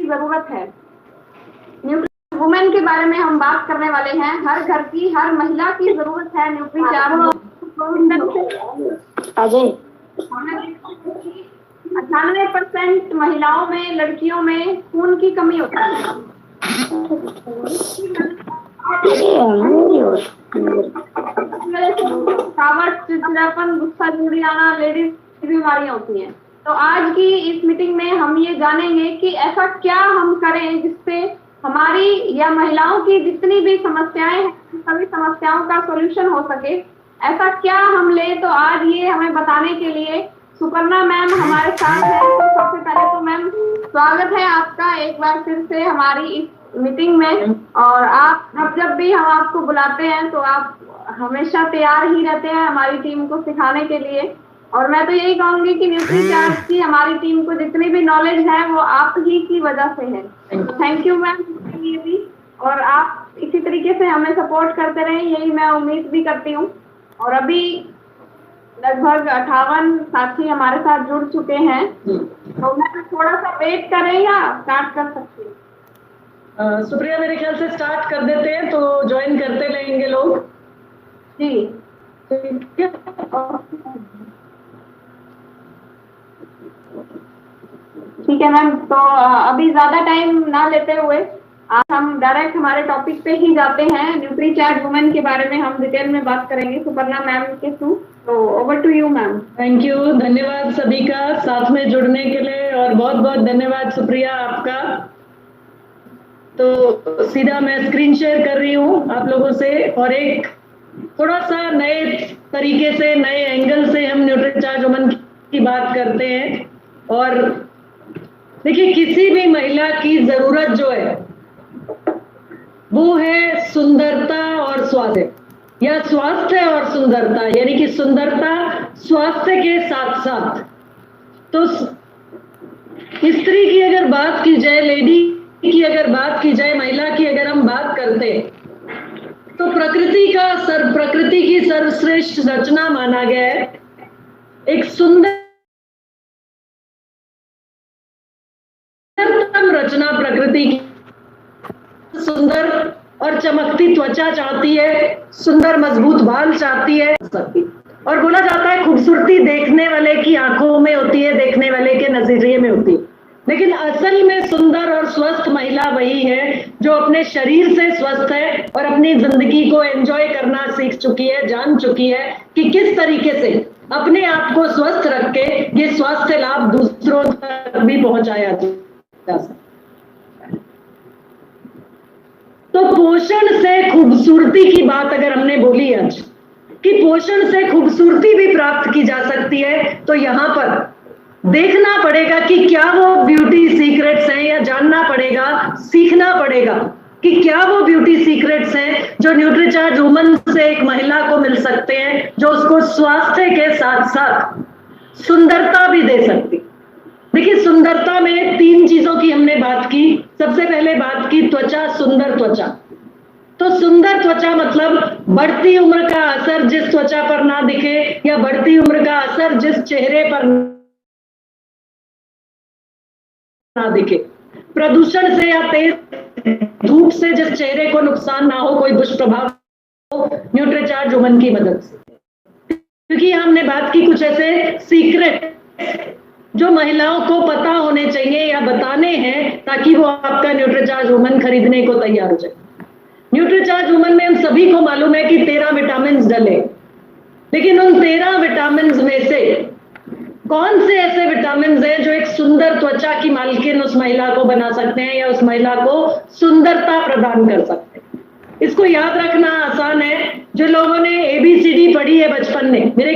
जरूरत है। Nutri women के बारे में हम बात करने वाले हैं। हर घर की, हर महिला की जरूरत है न्यूट्री चार्ज। 98% महिलाओं में, लड़कियों में खून की कमी होती है। थकावट, चिड़चिड़ापन, गुस्सा, जल्दी आना, लेडीज की बीमारियां होती हैं। तो आज की इस मीटिंग में हम ये जानेंगे कि ऐसा क्या हम करें जिससे हमारी या महिलाओं की जितनी भी समस्याएं हैं, सभी समस्याओं का सॉल्यूशन हो सके। ऐसा क्या हम ले, तो आज ये हमें बताने के लिए सुपर्णा मैम हमारे साथ है। तो सबसे पहले तो मैम स्वागत है आपका एक बार फिर से हमारी इस मीटिंग में। और आप जब भी हम आपको बुलाते हैं तो आप हमेशा तैयार ही रहते हैं हमारी टीम को सिखाने के लिए। और मैं तो यही कहूंगी कि न्यूट्री चार्ज की हमारी टीम को जितनी भी नॉलेज है वो आप ही की वजह से है। थैंक यू मैम इसके लिए भी। और आप इसी तरीके से हमें सपोर्ट करते रहें, यही मैं उम्मीद भी करती हूँ। और अभी लगभग 58 साथी हमारे साथ जुड़ चुके हैं। तो मैं थोड़ा सा वेट करें या स्टार्ट कर सकती हूँ? सुप्रिया, मेरे ख्याल से स्टार्ट कर देते हैं तो ज्वाइन करते रहेंगे लोग। जी ठीक है मैम। तो अभी ज्यादा टाइम ना लेते हुए आज हम डायरेक्ट हमारे टॉपिक पे ही जाते हैं। न्यूट्री चार्ज वुमेन के बारे में हम डिटेल में बात करेंगे सुपर्णा मैम के थ्रू। तो over to you ma'am. Thank you, धन्यवाद सभी का साथ में जुड़ने के लिए और बहुत बहुत धन्यवाद सुप्रिया आपका। तो सीधा मैं स्क्रीन शेयर कर रही हूँ आप लोगों से और एक थोड़ा सा नए तरीके से, नए एंगल से हम न्यूट्री चार्ज वुमेन की बात करते हैं। और देखिए, किसी भी महिला की जरूरत जो है वो है सुंदरता और स्वास्थ्य, या स्वास्थ्य और सुंदरता, यानी कि सुंदरता स्वास्थ्य के साथ साथ। तो स्त्री की अगर बात की जाए, लेडी की अगर बात की जाए, महिला की अगर हम बात करते तो प्रकृति की सर्वश्रेष्ठ रचना माना गया है। एक सुंदर रचना प्रकृति की, सुंदर और चमकती त्वचा चाहती है, सुंदर मजबूत बाल चाहती है। और बोला जाता है खूबसूरती देखने वाले की आंखों में होती है, देखने वाले के नजरिए में होती है। लेकिन असल में सुंदर और स्वस्थ महिला वही है जो अपने शरीर से स्वस्थ है और अपनी जिंदगी को एंजॉय करना सीख चुकी है, जान चुकी है कि किस तरीके से अपने आप को स्वस्थ रख के ये स्वास्थ्य लाभ दूसरों तक भी पहुंचाया जा सकता। तो पोषण से खूबसूरती की बात अगर हमने बोली आज कि पोषण से खूबसूरती भी प्राप्त की जा सकती है, तो यहाँ पर देखना पड़ेगा कि क्या वो ब्यूटी सीक्रेट्स हैं, या जानना पड़ेगा, सीखना पड़ेगा कि क्या वो ब्यूटी सीक्रेट्स हैं जो न्यूट्री चार्ज वुमन से एक महिला को मिल सकते हैं, जो उसको स्वास्थ्य के साथ साथ सुंदरता भी दे सकती। देखिए, सुंदरता में 3 चीजों की हमने बात की। सबसे पहले बात की त्वचा, सुंदर त्वचा। तो सुंदर त्वचा मतलब बढ़ती उम्र का असर जिस त्वचा पर ना दिखे, या बढ़ती उम्र का असर जिस चेहरे पर ना दिखे, प्रदूषण से या तेज धूप से जिस चेहरे को नुकसान ना हो, कोई दुष्प्रभाव हो, न्यूट्री चार्ज वुमन की मदद से। क्योंकि हमने बात की कुछ ऐसे सीक्रेट जो महिलाओं को पता होने चाहिए या बताने हैं ताकि वो आपका न्यूट्री चार्ज वुमन खरीदने को तैयार हो जाए। न्यूट्री चार्ज वुमन में हम सभी को मालूम है कि 13 विटामिन डले, लेकिन उन 13 विटामिन में से कौन से ऐसे विटामिन हैं जो एक सुंदर त्वचा की मालकिन उस महिला को बना सकते हैं या उस महिला को सुंदरता प्रदान कर सकते हैं। इसको याद रखना आसान है। जो लोगों ने ABCD पढ़ी है बचपन में, मेरे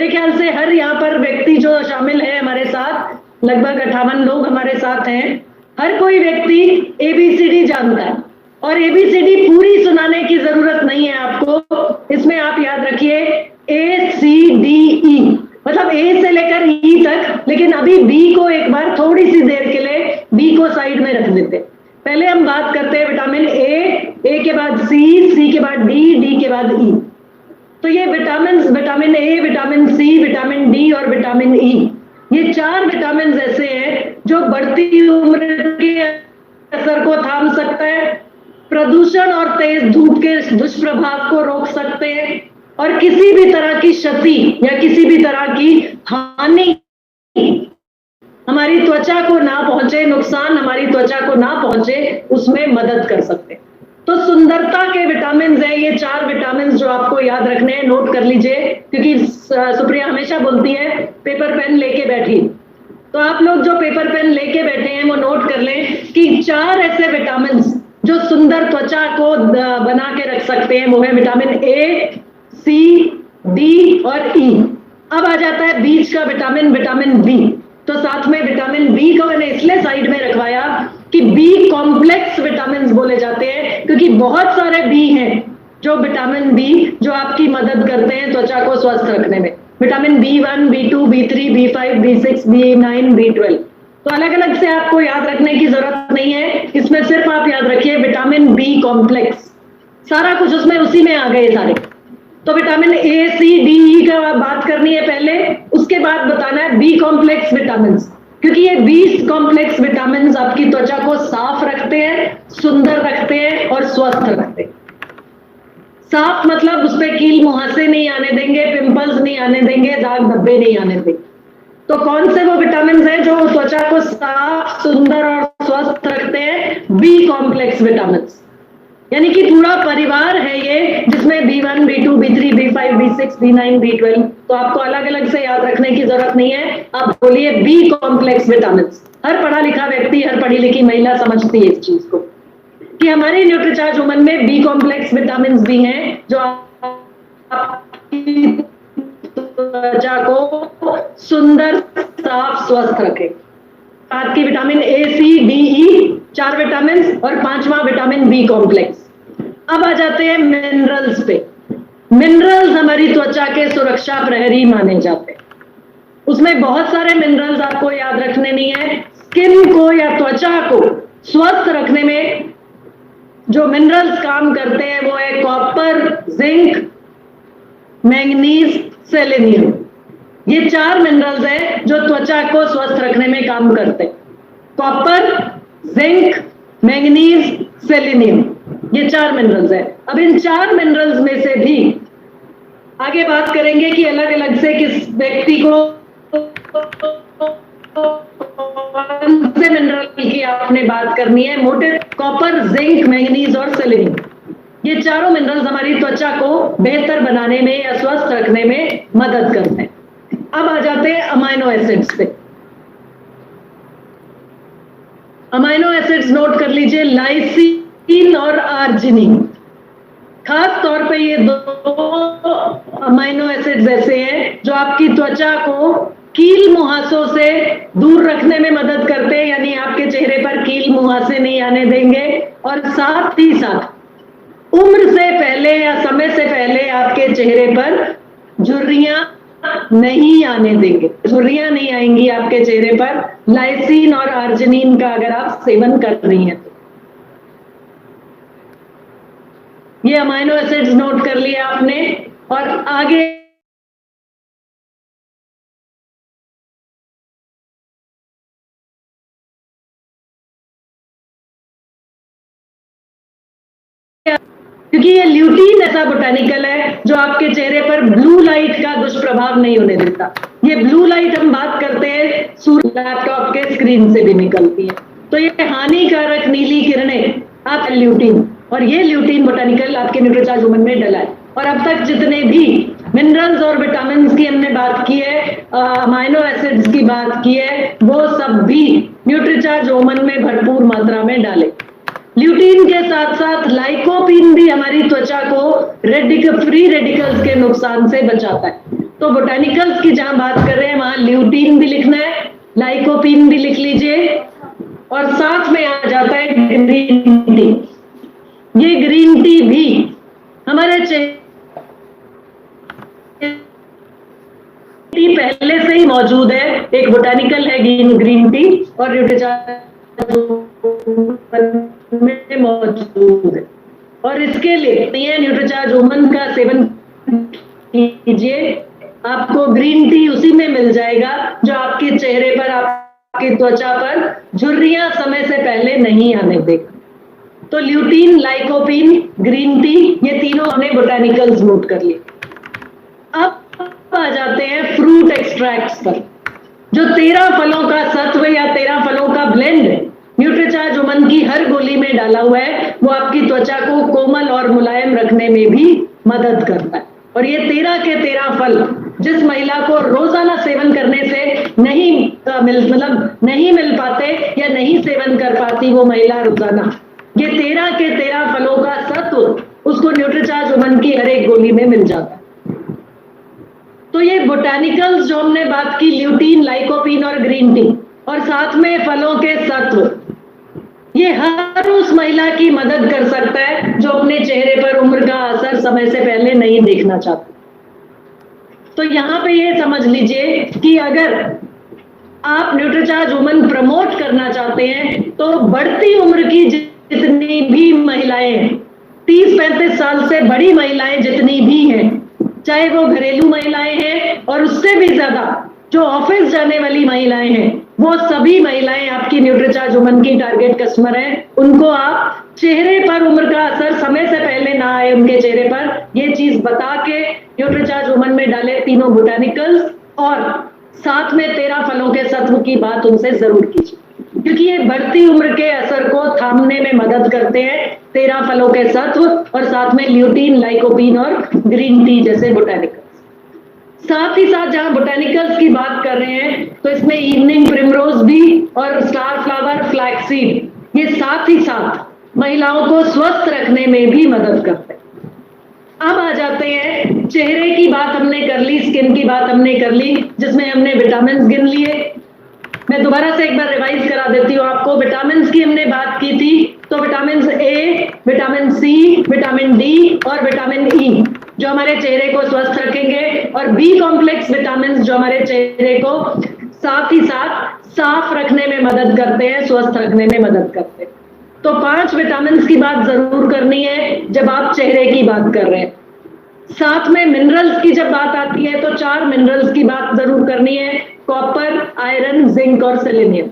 ख्याल से हर यहाँ पर व्यक्ति जो शामिल है हमारे साथ, लगभग 58 लोग हमारे साथ हैं, हर कोई व्यक्ति ABCD जानता है। और ABCD पूरी सुनाने की जरूरत नहीं है आपको, इसमें आप याद रखिए ACDE, मतलब A से लेकर E तक। लेकिन अभी B को एक बार थोड़ी सी देर के लिए B को साइड में रख देते। पहले हम बात करते हैं विटामिन A के बाद C के बाद D के बाद E। तो ये vitamin A, vitamin C, vitamin D और विटामिन E, ये 4 विटामिन ऐसे हैं जो बढ़ती उम्र कैंसर को थाम सकता है, प्रदूषण और तेज धूप के दुष्प्रभाव को रोक सकते हैं, और किसी भी तरह की क्षति या किसी भी तरह की हानि हमारी त्वचा को ना पहुंचे, नुकसान हमारी त्वचा को ना पहुंचे, उसमें मदद कर सकते हैं। तो सुंदरता के विटामिन है ये 4 विटामिन जो आपको याद रखने हैं, नोट कर लीजिए, क्योंकि सुप्रिया हमेशा बोलती है पेपर पेन लेके बैठी। तो आप लोग जो पेपर पेन लेके बैठे हैं वो नोट कर लें कि 4 ऐसे विटामिन जो सुंदर त्वचा को बना के रख सकते हैं, वो है विटामिन ए, सी, डी और ई। अब आ जाता है बीच का विटामिन बी। तो साथ में विटामिन बी को मैंने इसलिए साइड में रखवाया कि बी कॉम्प्लेक्स विटामिन बोले जाते हैं, क्योंकि बहुत सारे बी हैं जो विटामिन बी जो आपकी मदद करते हैं त्वचा को स्वस्थ रखने में। Vitamin B1, B2, B3, B5, B6, B9, B12। तो अलग अलग से आपको याद रखने की जरूरत नहीं है, इसमें सिर्फ आप याद रखिए विटामिन बी कॉम्प्लेक्स, सारा कुछ उसमें उसी में आ गए सारे। तो विटामिन ए, सी, डी, ई का बात करनी है पहले, उसके बाद बताना है बी कॉम्प्लेक्स विटामिन, क्योंकि ये 20 कॉम्प्लेक्स विटामिन आपकी त्वचा को साफ रखते हैं, सुंदर रखते हैं और स्वस्थ रखते हैं। साफ मतलब उस पर कील मुहासे नहीं आने देंगे, पिंपल्स नहीं आने देंगे, दाग धब्बे नहीं आने देंगे। तो कौन से वो विटामिन हैं जो त्वचा को साफ, सुंदर और स्वस्थ रखते हैं? बी कॉम्प्लेक्स विटामिन, यानी कि पूरा परिवार है ये, जिसमें B1, B2, B3, B5, B6, B9, B12। तो आपको अलग अलग से याद रखने की जरूरत नहीं है, आप बोलिए बी कॉम्प्लेक्स विटामिन। हर पढ़ा लिखा व्यक्ति, हर पढ़ी लिखी महिला समझती है इस चीज को कि हमारी न्यूट्रीचार्ज वुमन में बी कॉम्प्लेक्स विटामिन भी हैं जो आपकी त्वचा को सुंदर, साफ, स्वस्थ रखे। आपकी vitamin A, C, D, E 4 vitamin और 5वां विटामिन बी कॉम्प्लेक्स। अब आ जाते हैं मिनरल्स पे। मिनरल्स हमारी त्वचा के सुरक्षा प्रहरी माने जाते हैं। उसमें बहुत सारे मिनरल्स आपको याद रखने नहीं है। स्किन को या त्वचा को स्वस्थ रखने में जो मिनरल्स काम करते हैं वो है कॉपर, जिंक, मैंगनीज, सेलेनियम। ये 4 मिनरल्स हैं जो त्वचा को स्वस्थ रखने में काम करते हैं। कॉपर, जिंक, मैंगनीज, सेलेनियम, ये 4 मिनरल्स हैं। अब इन 4 मिनरल्स में से भी आगे बात करेंगे कि अलग अलग से किस व्यक्ति को कौन से मिनरल की आपने बात करनी है। मोटे कॉपर, जिंक, मैंगनीज और सेलेनियम, ये चारों मिनरल्स हमारी त्वचा को बेहतर बनाने में या स्वस्थ रखने में मदद करते हैं। अब आ जाते हैं अमाइनो एसिड्स पे। अमाइनो एसिड्स नोट कर लीजिए, लाइसिन और आर्जिनिन। खास तौर पे ये 2 अमाइनो एसिड्स ऐसे हैं जो आपकी त्वचा को कील मुहासों से दूर रखने में मदद करते हैं, यानी आपके चेहरे पर कील मुहासे नहीं आने देंगे, और साथ ही साथ उम्र से पहले या समय से पहले आपके चेहरे पर झुर्रियां नहीं आने देंगे। झुर्रियां नहीं आएंगी आपके चेहरे पर लाइसिन और आर्जिनिन का अगर आप सेवन कर रही हैं तो। ये अमाइनो एसिड्स नोट कर लिया आपने, और आगे क्योंकि ये ल्यूटीन ऐसा बोटानिकल है जो आपके चेहरे पर ब्लू लाइट का दुष्प्रभाव नहीं होने देता। ये ब्लू लाइट हम बात करते हैं सूर्य लैपटॉप के स्क्रीन से भी निकलती है, तो ये हानिकारक नीली किरणें आप ल्यूटीन, और ये ल्यूटीन बोटानिकल आपके न्यूट्रीचार्ज वुमन में डला है। और अब तक जितने भी मिनरल्स और विटामिन की हमने बात की है, अमाइनो एसिड्स की बात की है, वो सब भी न्यूट्रीचार्ज वुमन में भरपूर मात्रा में डाले। ल्यूटीन के साथ साथ लाइकोपीन भी हमारी त्वचा को फ्री रेडिकल्स के नुकसान से बचाता है। तो बोटानिकल्स की जहां बात कर रहे हैं वहां ल्यूटीन भी लिखना है, लाइकोपीन भी लिख लीजिए, और साथ में आ जाता है ग्रीन टी। ये ग्रीन टी भी हमारे टी पहले से ही मौजूद है, एक बोटानिकल है ग्रीन टी और न्यूट्रीचार्ज में मौजूद है, और इसके लिए न्यूट्रीचार्ज वुमन का सेवन कीजिए, आपको ग्रीन टी उसी में मिल जाएगा जो आपके चेहरे पर, आपकी त्वचा पर झुर्रियां समय से पहले नहीं आने देगा। तो ल्यूटीन, लाइकोपीन, ग्रीन टी, ये तीनों हमने बोटानिकल्स नोट कर लिए। अब आ जाते हैं फ्रूट एक्सट्रैक्ट्स पर। जो 13 फलों का सत्व या 13 फलों का ब्लेंड न्यूट्रीचार्ज वुमन की हर गोली में डाला हुआ है, वो आपकी त्वचा को कोमल और मुलायम रखने में भी मदद करता है। और ये 13 के 13 फल जिस महिला को रोजाना सेवन करने से नहीं मिल पाते या नहीं सेवन कर पाती वो महिला रोजाना, ये 13 के 13 फलों का सत्व उसको न्यूट्रीचार्ज वुमन की हर एक गोली में मिल जाता है। तो ये बोटानिकल्स जो हमने बात की, ल्यूटीन, लाइकोपीन और ग्रीन टी, और साथ में फलों के सत्व, ये हर उस महिला की मदद कर सकता है जो अपने चेहरे पर उम्र का असर समय से पहले नहीं देखना चाहती। तो यहां पे ये समझ लीजिए कि अगर आप न्यूट्रीचार्ज वुमन प्रमोट करना चाहते हैं तो बढ़ती उम्र की जितनी भी महिलाएं हैं, 30-35 साल से बड़ी महिलाएं जितनी भी हैं, चाहे वो घरेलू महिलाएं हैं और उससे भी ज्यादा जो ऑफिस जाने वाली महिलाएं हैं, वो सभी महिलाएं आपकी न्यूट्रीचार्ज वुमन की टारगेट कस्टमर हैं। उनको आप चेहरे पर उम्र का असर समय से पहले ना आए उनके चेहरे पर, ये चीज बता के न्यूट्रीचार्ज वुमन में डाले तीनों बोटानिकल्स और साथ में 13 फलों के सत्व की बात उनसे जरूर कीजिए, क्योंकि ये बढ़ती उम्र के असर को थामने में मदद करते हैं 13 फलों के सत्व और साथ में ल्यूटीन, लाइकोपीन और ग्रीन टी जैसे बोटानिकल्स। साथ ही साथ जहां बोटानिकल्स की बात कर रहे हैं तो इसमें इवनिंग प्रिमरोज भी और स्टार फ्लावर, फ्लैक्सीड, ये साथ ही साथ महिलाओं को स्वस्थ रखने में भी मदद करते हैं। अब आ जाते हैं चेहरे की बात हमने कर ली, स्किन की बात हमने कर ली, जिसमें हमने विटामिन गिन लिए। मैं दोबारा से एक बार रिवाइज करा देती हूँ आपको। विटामिन की हमने बात की थी, तो vitamin A, vitamin C, vitamin D और विटामिन ई जो हमारे चेहरे को स्वस्थ रखेंगे, और बी कॉम्प्लेक्स विटामिन जो हमारे चेहरे को साथ ही साथ साफ रखने में मदद करते हैं, स्वस्थ रखने में मदद करते हैं। तो 5 विटामिन की बात जरूर करनी है जब आप चेहरे की बात कर रहे हैं। साथ में मिनरल्स की जब बात आती है तो 4 मिनरल्स की बात जरूर करनी है, कॉपर, आयरन, जिंक और सेलेनियम।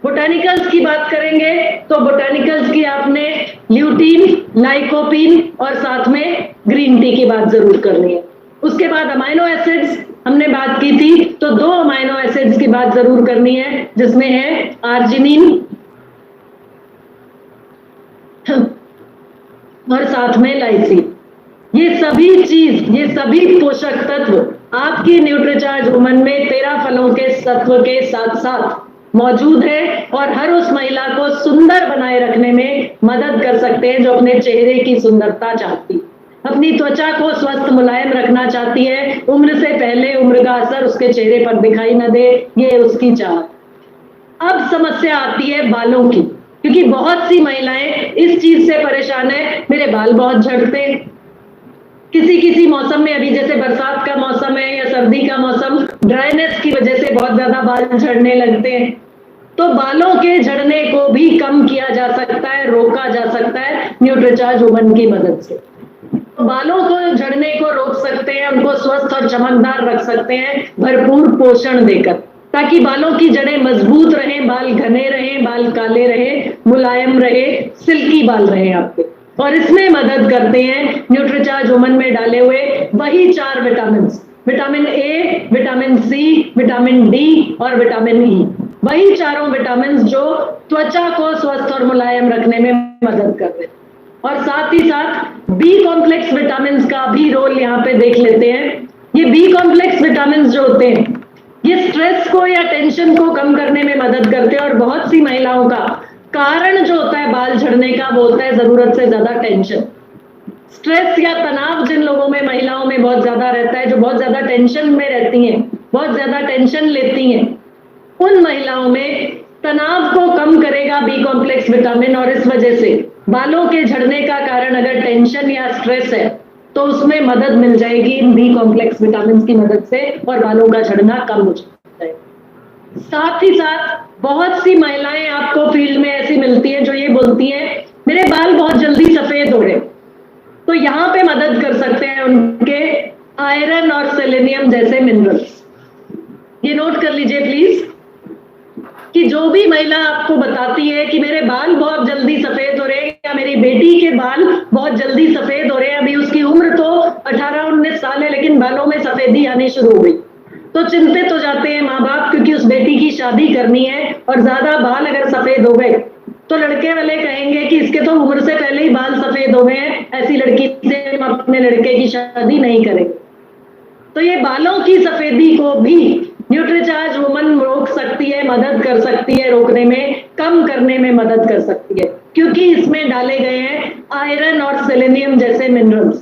बोटानिकल्स की बात करेंगे तो बोटानिकल्स की आपने ल्यूटीन, लाइकोपीन और साथ में ग्रीन टी की बात जरूर करनी है। उसके बाद अमाइनो एसिड्स हमने बात की थी, तो 2 अमाइनो एसिड्स की बात जरूर करनी है, जिसमें है आर्जिनिन और साथ में लाइसिन। ये सभी पोषक तत्व आपकी न्यूट्रीचार्ज वुमन में 13 फलों के तत्व के साथ साथ मौजूद है और हर उस महिला को सुंदर बनाए रखने में मदद कर सकते हैं जो अपने चेहरे की सुंदरता चाहती, अपनी त्वचा को स्वस्थ मुलायम रखना चाहती है, उम्र से पहले उम्र का असर उसके चेहरे पर दिखाई न दे, ये उसकी चाहत। अब समस्या आती है बालों की, क्योंकि बहुत सी महिलाएं इस चीज से परेशान है, मेरे बाल बहुत झड़ते हैं। किसी मौसम में, अभी जैसे बरसात का मौसम है या सर्दी का मौसम, ड्राइनेस की वजह से बहुत ज्यादा बाल झड़ने लगते हैं। तो बालों के झड़ने को भी कम किया जा सकता है, रोका जा सकता है न्यूट्रीचार्ज वुमन की मदद से। तो बालों को झड़ने को रोक सकते हैं, उनको स्वस्थ और चमकदार रख सकते हैं भरपूर पोषण देकर, ताकि बालों की जड़ें मजबूत रहें, बाल घने रहें, बाल काले रहें, मुलायम रहे, सिल्की बाल रहें आपके। और इसमें मदद करते हैं न्यूट्रीचार्ज वुमन में डाले हुए वही 4 vitamin, vitamin A, vitamin C, vitamin D और विटामिन ई, वही चारों विटामिन जो त्वचा को स्वस्थ और मुलायम रखने में मदद करते हैं। और साथ ही साथ बी कॉम्प्लेक्स विटामिन का भी रोल यहाँ पे देख लेते हैं। ये बी कॉम्प्लेक्स विटामिन जो होते हैं, ये स्ट्रेस को या टेंशन को कम करने में मदद करते हैं। और बहुत सी महिलाओं का कारण जो होता है बाल झड़ने का, वो होता है जरूरत से ज्यादा टेंशन। स्ट्रेस या तनाव जिन लोगों में, महिलाओं में बहुत ज्यादा रहता है, जो बहुत ज्यादा टेंशन में रहती हैं, बहुत ज्यादा टेंशन लेती हैं, उन महिलाओं में तनाव को कम करेगा बी कॉम्प्लेक्स विटामिन। और इस वजह से बालों के झड़ने का कारण अगर टेंशन या स्ट्रेस है तो उसमें मदद मिल जाएगी इन बी कॉम्प्लेक्स विटामिन की मदद से, और बालों का झड़ना कम हो जाता है। साथ ही साथ बहुत सी महिलाएं आपको फील्ड में ऐसी मिलती है जो ये बोलती हैं मेरे बाल बहुत जल्दी सफेद हो रहे, तो यहाँ पे मदद कर सकते हैं उनके आयरन और सेलेनियम जैसे मिनरल्स। ये नोट कर लीजिए प्लीज। कि जो भी महिला आपको बताती है कि मेरे बाल बहुत जल्दी सफेद हो रहे हैं या मेरी बेटी के बाल बहुत जल्दी सफेद हो रहे हैं, अभी उसकी उम्र तो 18-19 साल है लेकिन बालों में सफेदी आनी शुरू हो गई, तो चिंतित हो जाते हैं माँ बाप, क्योंकि उस बेटी की शादी करनी है और ज्यादा बाल अगर सफेद हो गए तो लड़के वाले कहेंगे कि इसके तो उम्र से पहले ही बाल सफेद हो गए हैं, ऐसी लड़की से हम अपने लड़के की शादी नहीं करेंगे। तो ये बालों की सफेदी को भी न्यूट्रीचार्ज वुमन रोक सकती है, मदद कर सकती है, रोकने में, कम करने में मदद कर सकती है, क्योंकि इसमें डाले गए हैं आयरन और सेलेनियम जैसे मिनरल्स।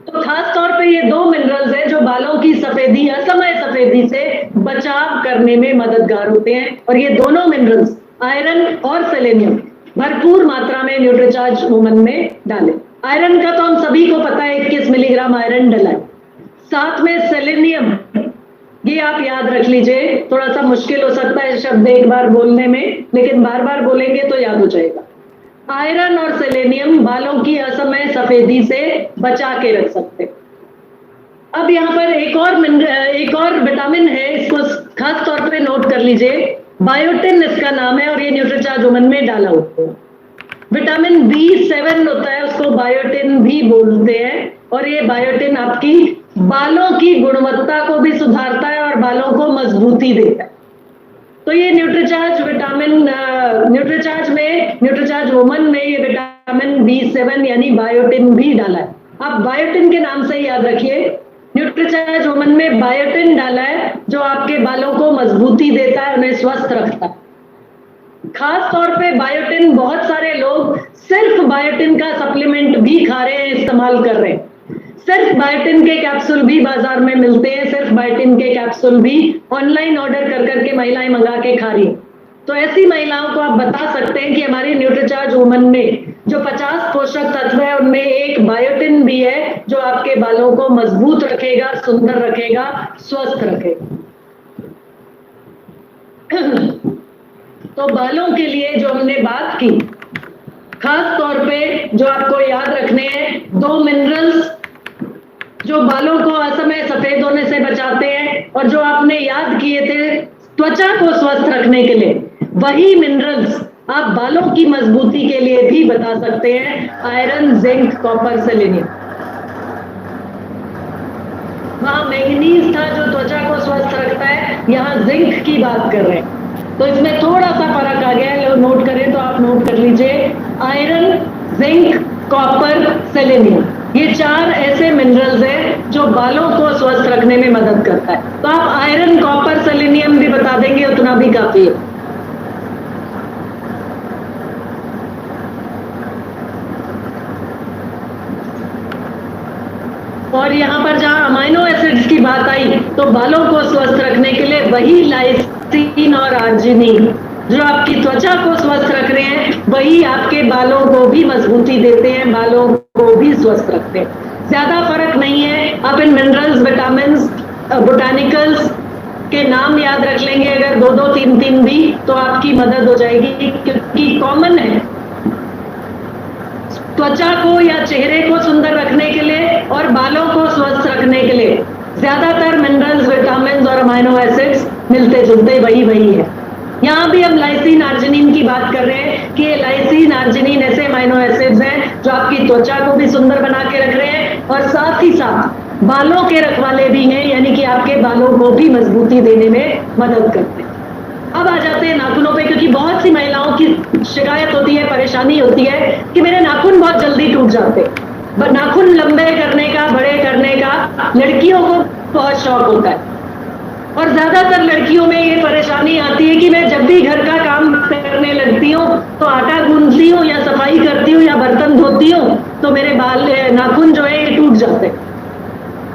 तो खास तौर पे ये 2 मिनरल्स हैं जो बालों की सफेदी, असमय सफेदी से बचाव करने में मददगार होते हैं, और ये दोनों मिनरल्स आयरन और सेलेनियम भरपूर मात्रा में न्यूट्रीचार्ज वुमन में डालें। आयरन का तो हम सभी को पता है 21 मिलीग्राम आयरन डला है, साथ में सेलेनियम, ये आप याद रख लीजिए, थोड़ा सा मुश्किल हो सकता है शब्द एक बार बोलने में, लेकिन बार बार बोलेंगे तो याद हो जाएगा। आयरन और सेलेनियम बालों की असमय सफेदी से बचा के रख सकते। अब यहाँ पर एक और विटामिन है, इसको खास तौर पे नोट कर लीजिए, बायोटिन इसका नाम है, और ये न्यूट्रीचार्ज वुमन में डाला होता है। विटामिन B7 होता है, उसको बायोटिन भी बोलते हैं, और ये बायोटिन आपकी बालों की गुणवत्ता को भी सुधारता है और बालों को मजबूती देता है। तो ये न्यूट्रीचार्ज वुमन में ये विटामिन B7 यानी बायोटिन भी डाला है। आप बायोटिन के नाम से याद रखिए, न्यूट्रीचार्ज वुमन में बायोटिन डाला है जो आपके बालों को मजबूती देता है, उन्हें स्वस्थ रखता है। खास तौर पे बायोटिन, बहुत सारे लोग सिर्फ बायोटिन का सप्लीमेंट भी खा रहे हैं, इस्तेमाल कर रहे हैं। सिर्फ बायोटिन के कैप्सूल भी बाजार में मिलते हैं, सिर्फ बायोटिन के कैप्सूल भी ऑनलाइन ऑर्डर कर करके महिलाएं मंगा के खा रही हैं। तो ऐसी महिलाओं को आप बता सकते हैं कि हमारी न्यूट्रीचार्ज वुमन में जो 50 पोषक तत्व है उनमें एक बायोटिन भी है जो आपके बालों को मजबूत रखेगा, सुंदर रखेगा, स्वस्थ रखेगा। तो बालों के लिए जो हमने बात की, खास तौर पे जो आपको याद रखने हैं 2 मिनरल्स जो बालों को असमय सफेद होने से बचाते हैं, और जो आपने याद किए थे त्वचा को स्वस्थ रखने के लिए, वही मिनरल्स आप बालों की मजबूती के लिए भी बता सकते हैं, आयरन, जिंक, कॉपर, सेलेनियम। वहां मैंगनीज था जो त्वचा को स्वस्थ रखता है, यहाँ जिंक की बात कर रहे हैं, तो इसमें थोड़ा सा फर्क आ गया है, नोट करें तो आप नोट कर लीजिए, आयरन, जिंक, कॉपर, सेलेनियम, ये 4 ऐसे मिनरल्स हैं जो बालों को स्वस्थ रखने में मदद करता है। तो आप आयरन, कॉपर, सेलेनियम भी बता देंगे, उतना भी काफी है। और यहाँ पर जहाँ अमाइनो एसिड्स की बात आई, तो बालों को स्वस्थ रखने के लिए वही लाइसिन और आर्जिनिन जो आपकी त्वचा को स्वस्थ रख रहे हैं, वही आपके बालों को भी मजबूती देते हैं, बालों को भी स्वस्थ रखते हैं। ज्यादा फर्क नहीं है। आप इन मिनरल्स, विटामिन्स, बोटानिकल्स के नाम याद रख लेंगे अगर 2-2, 3-3 भी, तो आपकी मदद हो जाएगी, क्योंकि कॉमन है त्वचा को या चेहरे को सुंदर रखने के लिए और बालों को स्वस्थ रखने के लिए ज्यादातर मिनरल्स, विटामिन्स और अमाइनो एसिड्स मिलते जुलते वही है। यहाँ भी हम लाइसिन, आर्जिनिन की बात कर रहे हैं कि लाइसिन, आर्जिनिन ऐसे अमाइनो एसिड्स हैं जो आपकी त्वचा को भी सुंदर बना के रख रहे हैं और साथ ही साथ बालों के रखवाले भी हैं, यानी कि आपके बालों को भी मजबूती देने में मदद करते हैं। अब आ जाते हैं नाखूनों पे, क्योंकि बहुत सी महिलाओं की शिकायत होती है, परेशानी होती है कि मेरे नाखून बहुत जल्दी टूट जाते। नाखून लंबे करने का, बड़े करने का लड़कियों को बहुत शौक होता है, और ज्यादातर लड़कियों में ये परेशानी आती है कि मैं जब भी घर का काम करने लगती हूँ तो आटा गूंथती हूँ या सफाई करती हूँ या बर्तन धोती हूँ तो मेरे बाल, नाखून जो है ये टूट जाते,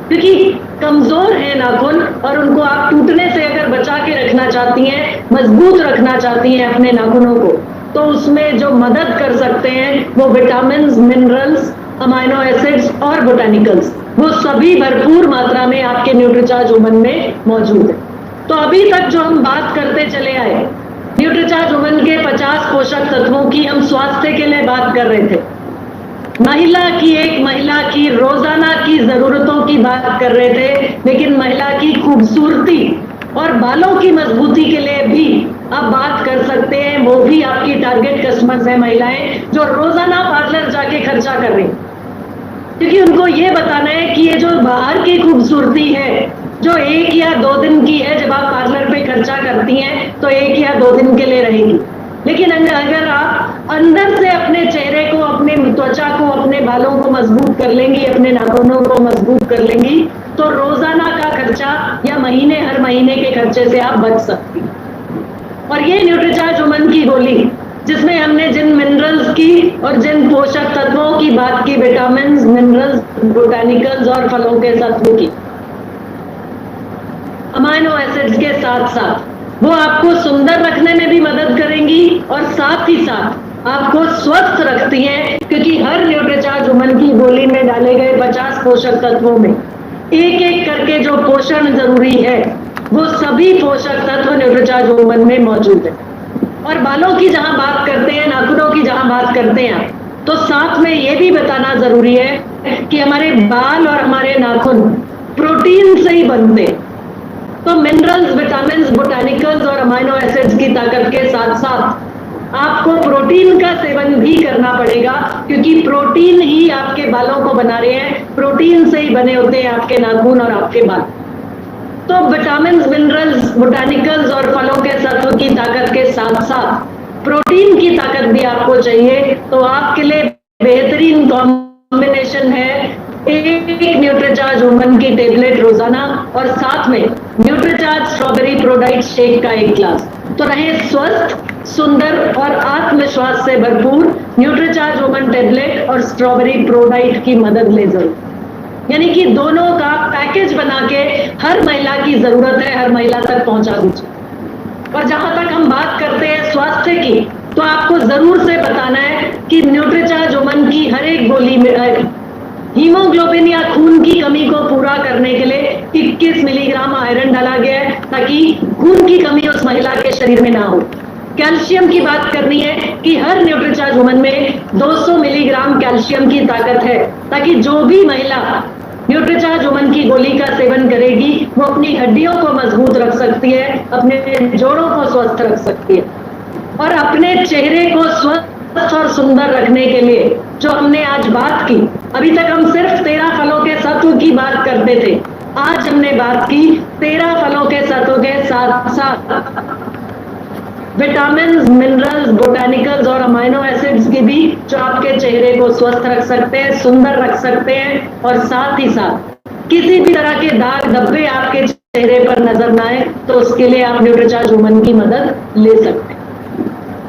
क्योंकि कमजोर है नाखून, और उनको आप टूटने से अगर बचा के रखना चाहती हैं, मजबूत रखना चाहती हैं अपने नाखूनों को, तो उसमें जो मदद कर सकते हैं वो विटामिन्स, मिनरल्स, अमाइनो एसिड्स और बोटानिकल्स, वो सभी भरपूर मात्रा में आपके न्यूट्रीचार्ज वुमन में मौजूद है। तो अभी तक जो हम बात करते चले आए, न्यूट्रीचार्ज वुमन के 50 पोषक तत्वों की हम स्वास्थ्य के लिए बात कर रहे थे, एक महिला की रोजाना की जरूरतों की बात कर रहे थे, लेकिन महिला की खूबसूरती और बालों की मजबूती के लिए भी आप बात कर सकते हैं। वो भी आपकी टारगेट कस्टमर्स है, महिलाएं जो रोजाना पार्लर जाके खर्चा कर रही, क्योंकि उनको ये बताना है कि ये जो बाहर की खूबसूरती है जो 1 या 2 दिन की है, जब आप पार्लर पे खर्चा करती हैं तो 1 या 2 दिन के लिए रहेगी, लेकिन अगर आप अंदर से अपने चेहरे को, अपने त्वचा को, अपने बालों को मजबूत कर लेंगी, अपने नाखूनों को मजबूत कर लेंगी, तो रोजाना का खर्चा या हर महीने के खर्चे से आप बच सकती। और ये न्यूट्रीचार्ज वुमन की गोली, जिसमें हमने जिन मिनरल्स की और जिन पोषक तत्वों की बात की, विटामिन, मिनरल्स, बोटानिकल्स और फलों के तत्वों की, अमाइनो एसिड्स के साथ साथ वो आपको सुंदर रखने में भी मदद करेंगी और साथ ही साथ आपको स्वस्थ रखती हैं, क्योंकि हर न्यूट्रीचार्ज वुमन की गोली में डाले गए 50 पोषक तत्वों में एक एक करके जो पोषण जरूरी है वो सभी पोषक तत्व न्यूट्रीचार्ज वुमन में मौजूद है। और बालों की जहां बात करते हैं, नाखूनों की जहां बात करते हैं, तो साथ में ये भी बताना जरूरी है कि हमारे बाल और हमारे नाखून प्रोटीन से ही बनते हैं। तो मिनरल्स, विटामिन, बोटानिकल्स और अमाइनो एसिड्स की ताकत के साथ साथ आपको प्रोटीन का सेवन भी करना पड़ेगा, क्योंकि प्रोटीन ही आपके बालों को बना रहे हैं, प्रोटीन से ही बने होते हैं आपके नाखून और आपके बाल। तो विटामिन, मिनरल्स, बोटानिकल्स और फलों के तत्व की ताकत के साथ साथ प्रोटीन की ताकत भी आपको चाहिए। तो आपके लिए बेहतरीन कॉम्बिनेशन है एक न्यूट्रीचार्ज वुमन की टेबलेट रोजाना और साथ में न्यूट्रीचार्ज स्ट्रॉबेरी प्रोडाइट शेक का 1 ग्लास। तो रहे स्वस्थ, सुंदर और आत्मविश्वास से भरपूर। न्यूट्रीचार्ज वुमन टेबलेट और स्ट्रॉबेरी प्रोडाइट की मदद ले जरूर, यानी कि दोनों का पैकेज बना के हर महिला की जरूरत है, हर महिला तक पहुंचा दीजिए। और जहां तक हम बात करते हैं स्वास्थ्य की, तो आपको जरूर से बताना है कि न्यूट्रीचार्ज वुमन की हर एक गोली में हीमोग्लोबिन या खून की कमी को पूरा करने के लिए 21 मिलीग्राम आयरन डाला गया है, ताकि खून की कमी उस महिला के शरीर में ना हो। कैल्शियम की बात करनी है कि हर न्यूट्रीचार्ज वुमन में 200 मिलीग्राम कैल्शियम की ताकत है, ताकि जो भी महिला न्यूट्रीचार्ज वुमन की गोली का सेवन करेगी वो अपनी हड्डियों को मजबूत रख सकती है, अपने जोड़ों को स्वस्थ रख सकती है और अपने चेहरे को स्वस्थ और सुंदर रखने के लिए जो हमने आज बात की। अभी तक हम सिर्फ 13 फलों के तत्व की बात करते थे, आज हमने बात की 13 फलों के तत्व के साथ साथ विटामिन, मिनरल्स, बोटानिकल्स और अमाइनो एसिड्स की भी, जो आपके चेहरे को स्वस्थ रख सकते हैं, सुंदर रख सकते हैं और साथ ही साथ किसी भी तरह के दाग धब्बे आपके चेहरे पर नजर ना आए, तो उसके लिए आप न्यूट्रीचार्ज वुमन की मदद ले सकते हैं।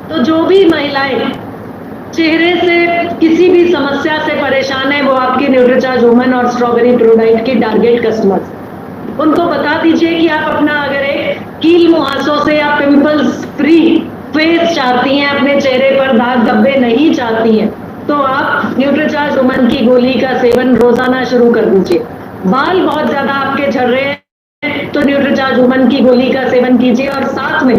तो जो भी महिलाएं चेहरे से किसी भी समस्या से परेशान है, वो आपकी न्यूट्रीचार्ज वुमन और स्ट्रॉबेरी प्रोडाइट की टारगेट कस्टमर्स, उनको बता दीजिए कि आप अपना अगर एक कील मुहासों से या पिंपल्स फ्री फेस चाहती हैं, अपने चेहरे पर दाग धब्बे नहीं चाहती हैं, तो आप न्यूट्रीचार्ज वुमन की गोली का सेवन रोजाना शुरू कर दीजिए। बाल बहुत ज्यादा आपके झड़ रहे हैं तो न्यूट्रीचार्ज वुमन की गोली का सेवन कीजिए और साथ में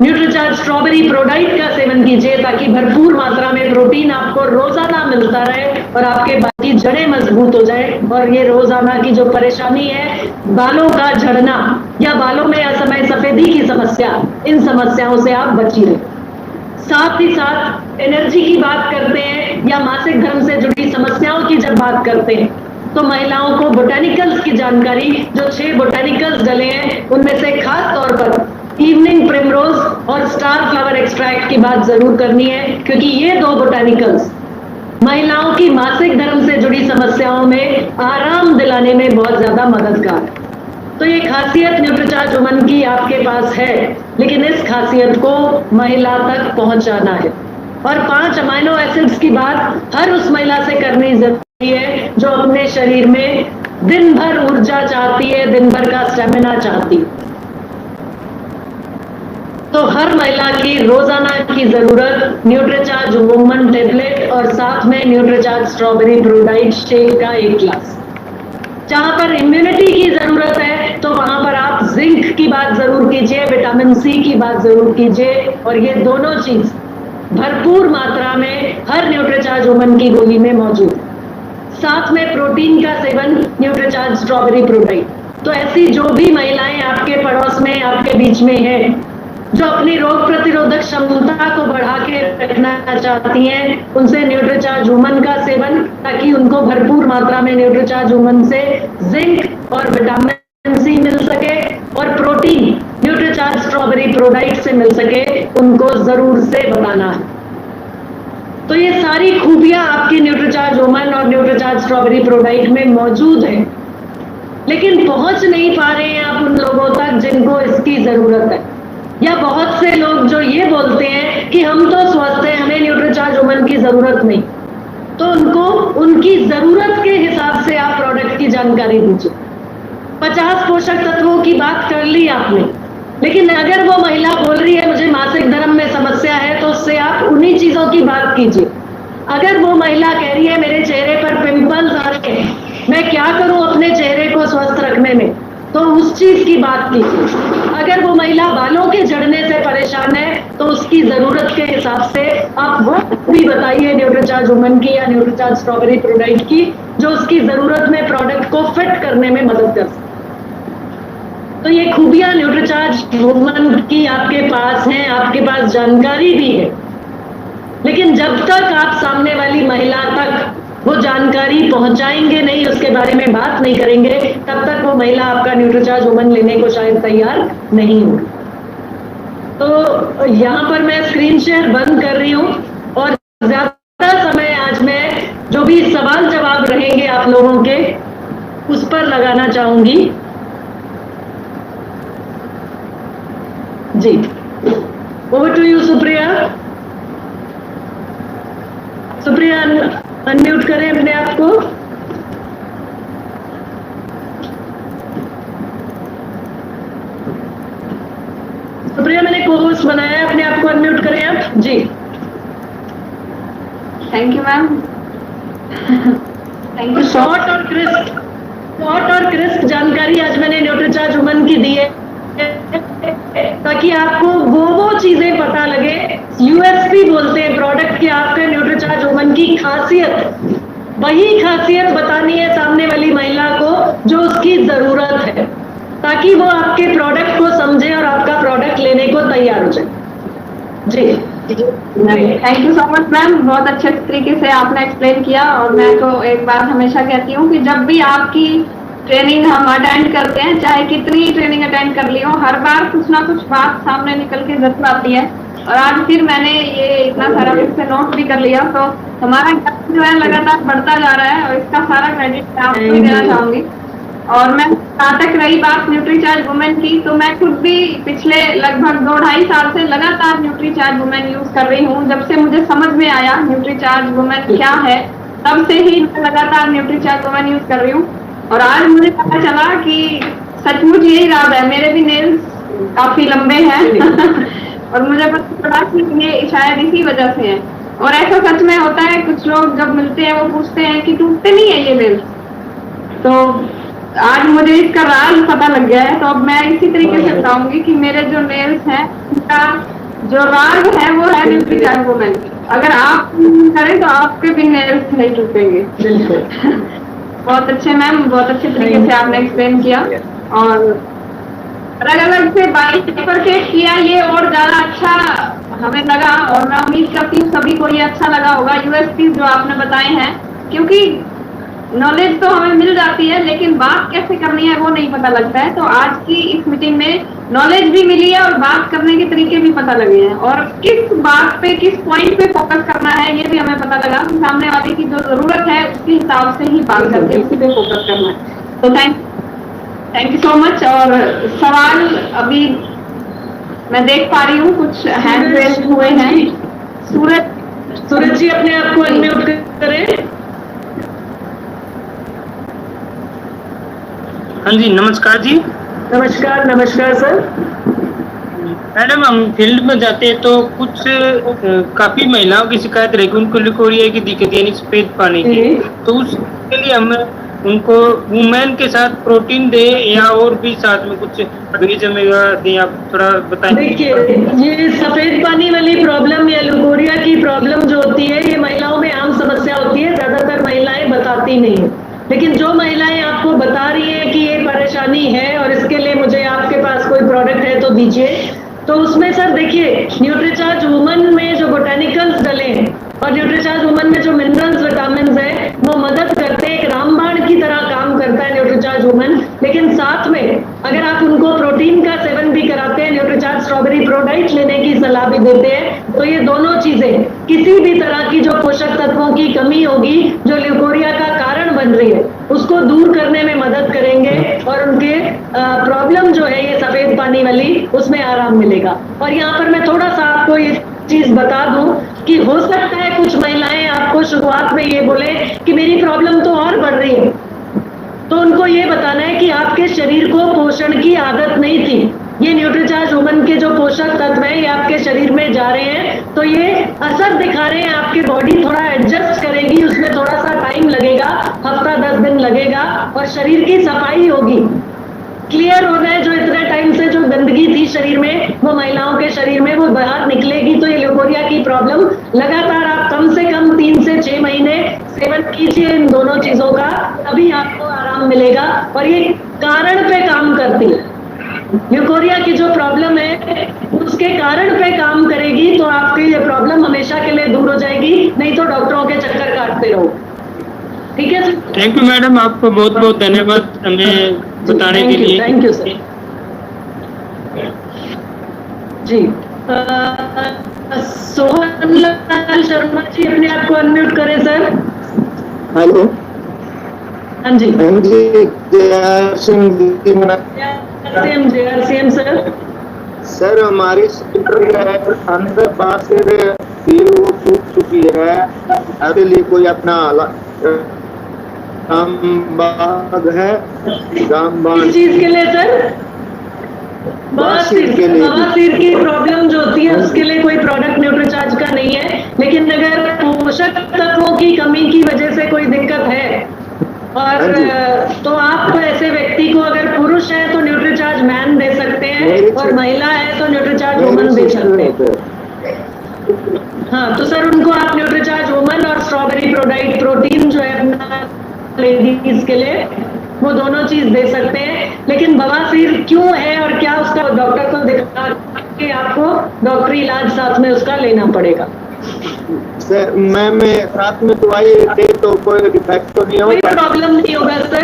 न्यूट्रीचार्ज स्ट्रॉबेरी प्रोडाइट का सेवन कीजिए, ताकि भरपूर मात्रा में प्रोटीन आपको रोजाना मिलता रहे और आपके बाल की जड़ें मजबूत हो जाए और ये रोजाना की जो परेशानी है, बालों का झड़ना या बालों में असमय सफेदी की समस्या, इन समस्याओं से आप बची रहे। साथ ही साथ एनर्जी की बात करते हैं या मासिक धर्म से जुड़ी समस्याओं की जब बात करते हैं, तो महिलाओं को बोटानिकल्स की जानकारी, जो 6 बोटानिकल्स डले हैं, उनमें से खास तौर पर इवनिंग प्रिमरोज और स्टार फ्लावर एक्सट्रैक्ट की बात जरूर करनी है, क्योंकि ये 2 बोटानिकल्स महिलाओं की मासिक धर्म से जुड़ी समस्याओं में आराम दिलाने में बहुत ज्यादा मददगार है। तो ये खासियत न्यूट्रीचार्ज वुमन की आपके पास है, लेकिन इस खासियत को महिला तक पहुंचाना है। और 5 अमाइनो एसिड्स की बात हर उस महिला से करनी जरूरी है जो अपने शरीर में दिन भर ऊर्जा चाहती है, दिन भर का स्टेमिना चाहती है। तो हर महिला की रोजाना की जरूरत न्यूट्रीचार्ज वुमन टेबलेट और साथ में न्यूट्रीचार्ज स्ट्रॉबेरी प्रोडाइट शेक का 1 ग्लास। जहां पर इम्यूनिटी की जरूरत है तो वहां पर आप जिंक की बात जरूर कीजिए, विटामिन सी की बात जरूर कीजिए, और ये दोनों चीज भरपूर मात्रा में हर न्यूट्रीचार्ज वुमन की गोली में मौजूद है। साथ में प्रोटीन का सेवन न्यूट्रीचार्ज स्ट्रॉबेरी प्रोडाइट। तो ऐसी जो भी महिलाएं आपके पड़ोस में, आपके बीच में है, जो अपनी रोग प्रतिरोधक क्षमता को बढ़ा के रखना चाहती हैं, उनसे न्यूट्रीचार्ज वुमन का सेवन, ताकि उनको भरपूर मात्रा में न्यूट्रीचार्ज वुमन से जिंक और विटामिन सी मिल सके और प्रोटीन न्यूट्रीचार्ज स्ट्रॉबेरी प्रोडाइट से मिल सके, उनको जरूर से बताना है। तो ये सारी खूबियां आपकी न्यूट्रीचार्ज वुमन और न्यूट्रीचार्ज स्ट्रॉबेरी प्रोडाइट में मौजूद है, लेकिन पहुंच नहीं पा रहे हैं आप उन लोगों तक जिनको इसकी जरूरत है। या बहुत से लोग जो ये बोलते हैं कि हम तो स्वस्थ हैं, हमें न्यूट्रीचार्ज वुमन की जरूरत नहीं, तो उनको उनकी जरूरत के हिसाब से आप प्रोडक्ट की जानकारी दीजिए। 50 पोषक तत्वों की बात कर ली आपने, लेकिन अगर वो महिला बोल रही है मुझे मासिक धर्म में समस्या है, तो उससे आप उन्हीं चीजों की बात कीजिए। अगर वो महिला कह रही है मेरे चेहरे पर पिंपल्स आ रहे हैं, मैं क्या करूं अपने चेहरे को स्वस्थ रखने में, तो उस चीज की बात कीजिए। अगर वो महिला बालों के झड़ने से परेशान है, तो उसकी जरूरत के हिसाब से आप वो भी बताइए न्यूट्रीचार्ज वुमन की या न्यूट्रीचार्ज स्ट्रॉबेरी प्रोडाइट की, जो उसकी जरूरत में प्रोडक्ट को फिट करने में मदद कर सके। तो ये खूबियां न्यूट्रीचार्ज वुमन की आपके पास हैं, आपके पास जानकारी भी है, लेकिन जब तक आप सामने वाली महिला तक वो जानकारी पहुंचाएंगे नहीं, उसके बारे में बात नहीं करेंगे, तब तक वो महिला आपका न्यूट्रीचार्ज वुमन लेने को शायद तैयार नहीं होगी। तो यहाँ पर मैं स्क्रीन शेयर बंद कर रही हूँ और ज्यादा समय आज मैं जो भी सवाल जवाब रहेंगे आप लोगों के उस पर लगाना चाहूंगी। जी, over to you Supriya. Supriya unmute करें अपने आप को। सुप्रिया मैंने को-होस्ट बनाया है, अपने आप को अनम्यूट करें आप। जी, thank you ma'am. Thank you. Short और क्रिस्प जानकारी आज मैंने न्यूट्रीचार्ज वुमन की दी है, ताकि आपको वो चीजें पता लगे। यूएसपी बोलते हैं प्रोडक्ट की, आपके न्यूट्रीचार्ज वुमन की खासियत, वही खासियत बतानी है सामने वाली महिला को जो उसकी जरूरत है, ताकि वो आपके प्रोडक्ट को समझे और आपका प्रोडक्ट लेने को तैयार हो जाए। जी, thank you so much ma'am, बहुत अच्छे तरीके से आपने एक्सप्लेन किया। और मैं तो एक बात हमेशा कहती हूँ कि जब भी आपकी ट्रेनिंग हम अटेंड करते हैं, चाहे कितनी ट्रेनिंग अटेंड कर ली हो, हर बार कुछ ना कुछ बात सामने निकल के जरूर आती है। और आज फिर मैंने ये इतना सारा फिर से नोट भी कर लिया, तो हमारा ज्ञान जो है लगातार बढ़ता जा रहा है, और इसका सारा क्रेडिट मैं आपको भी देना चाहूंगी। और मैं जहाँ तक रही बात न्यूट्रीचार्ज वुमेन की, तो मैं खुद भी पिछले लगभग 2-2.5 साल से लगातार न्यूट्रीचार्ज वुमेन यूज कर रही हूँ। जब से मुझे समझ में आया न्यूट्रीचार्ज वुमेन क्या है, तब से ही मैं लगातार न्यूट्रीचार्ज वुमेन यूज कर रही हूँ। और आज मुझे पता चला कि सचमुच यही राज है, मेरे भी नेल्स काफी लंबे हैं और मुझे पता चला कि ये शायद इसी वजह से है। और ऐसा सच में होता है, कुछ लोग जब मिलते हैं वो पूछते हैं कि टूटते नहीं है ये नेल्स, तो आज मुझे इसका राज पता लग गया है। तो अब मैं इसी तरीके से बताऊंगी कि मेरे जो नेल्स हैं उनका जो राज है वो है न्यूट्रीचार्ज वुमेन। अगर आप करें तो आपके भी नेल्स नहीं टूटेंगे। बहुत अच्छे मैम, बहुत अच्छे तरीके से आपने एक्सप्लेन किया और अलग अलग से बाइफरकेट किया, ये और ज्यादा अच्छा हमें लगा। और मैं उम्मीद करती हूँ सभी को ये अच्छा लगा होगा, यूएसपी जो आपने बताए हैं, क्योंकि नॉलेज तो हमें मिल जाती है लेकिन बात कैसे करनी है वो नहीं पता लगता है। तो आज की इस मीटिंग में नॉलेज भी मिली है और बात करने के तरीके भी पता लगे हैं, और किस बात पे किस पॉइंट पे फोकस करना है ये भी हमें पता लगा। सामने वाले की जो जरूरत है उसके हिसाब से ही बात करके उसी पे फोकस करना है। तो थैंक यू सो मच। और सवाल अभी मैं देख पा रही हूँ कुछ हैंड रेज हुए हैं। सूरज जी अपने आप को अनम्यूट करें। हाँ जी, नमस्कार जी। नमस्कार सर। मैडम, हम फील्ड में जाते हैं तो कुछ काफी महिलाओं की शिकायत रेगुलर की दिक्कत यानी सफेद पानी की, तो उसके लिए हम उनको वुमेन के साथ प्रोटीन दे या और भी साथ में कुछ दे, आप थोड़ा बताएं। देखिए, ये सफेद पानी वाली प्रॉब्लम या लुकोरिया की प्रॉब्लम जो होती है, ये महिलाओं में आम समस्या होती है, ज्यादातर महिलाएं बताती नहीं है। लेकिन जो महिलाएं आपको बता रही हैं कि ये परेशानी है और इसके लिए मुझे आपके पास कोई प्रोडक्ट है तो दीजिए, तो उसमें सर देखिए न्यूट्रीचार्ज वुमन में जो बोटेनिकल्स डले हैं और न्यूट्रीचार्ज वुमन में जो मिनरल्स विटामिन है वो मदद करते हैं, एक रामबाण की तरह काम करता है न्यूट्रीचार्ज वुमन। लेकिन साथ में अगर आप उनको प्रोटीन का सेवन भी कराते हैं, न्यूट्रीचार्ज स्ट्रॉबेरी प्रो डाइट लेने की सलाह भी देते हैं, तो ये दोनों चीजें किसी भी तरह की जो पोषक तत्वों की कमी होगी जो ल्यूकोरिया का कारण बन रही है उसको दूर करने में मदद करेंगे और उनके प्रॉब्लम जो है ये सफेद पानी वाली उसमें आराम मिलेगा। और यहाँ पर मैं थोड़ा सा आपको ये चीज बता दूं कि हो सकता है कुछ महिलाएं आपको शुरुआत में ये बोले कि मेरी प्रॉब्लम तो और बढ़ रही है, तो उनको ये बताना है कि आपके शरीर को पोषण की आदत नहीं थी। ये न्यूट्रीचार्ज वुमन के जो पोषक तत्व हैं ये आपके शरीर में जा रहे हैं तो ये असर दिखा रहे हैं, आपकी बॉडी थोड़ा एडजस्ट करेगी, उसमें थोड़ा सा टाइम लगेगा, हफ्ता 10 दिन लगेगा और शरीर की सफाई होगी, क्लियर हो गए। जो इतने टाइम से जो गंदगी थी शरीर में वो महिलाओं के शरीर में वो बाहर निकलेगी। तो ये ल्यूकोरिया की प्रॉब्लम लगातार आप कम से कम 3 से 6 महीने सेवन कीजिए इन दोनों चीजों का, तभी आपको आराम मिलेगा। और ये कारण पे काम करती है, ल्यूकोरिया की जो प्रॉब्लम है उसके कारण पे काम करेगी तो आपकी ये प्रॉब्लम हमेशा के लिए दूर हो जाएगी, नहीं तो डॉक्टरों के चक्कर काटते रहो। ठीक है सर, थैंक यू मैडम, आपको बहुत बहुत धन्यवाद हमें बताने के लिए। थैंक यू सर जी। सोहन लाल शर्मा जी अपने आप को अनम्यूट करें सर। हेलो, हाँ जी JRCM सर। सर हमारी अंदर बासिर वो सूख चुकी है, अभी लिए कोई अपना रामबाग है, रामबाग किस चीज के लिए सर? बवासीर की प्रॉब्लम जो होती है उसके लिए कोई प्रोडक्ट न्यूट्रीचार्ज का नहीं है, लेकिन अगर पोषक तत्वों की कमी की वजह से कोई दिक्कत है और तो आप ऐसे व्यक्ति को, अगर पुरुष है तो न्यूट्रीचार्ज मैन दे सकते हैं और महिला है तो न्यूट्रीचार्ज वुमन दे सकते हैं। हाँ, तो सर उनको आप न्यूट्रीचार्ज वुमन और स्ट्रॉबेरी प्रोडाइट प्रोटीन जो है अपना लेडीज के लिए वो दोनों चीज दे सकते हैं। लेकिन बवासीर क्यों है और क्या उसका डॉक्टर को दिखा के आपको डॉक्टरी इलाज साथ में उसका लेना पड़ेगा। सर मैम रात में दवाई दे तो कोई इफेक्ट तो नहीं होगा? कोई प्रॉब्लम नहीं होगा सर,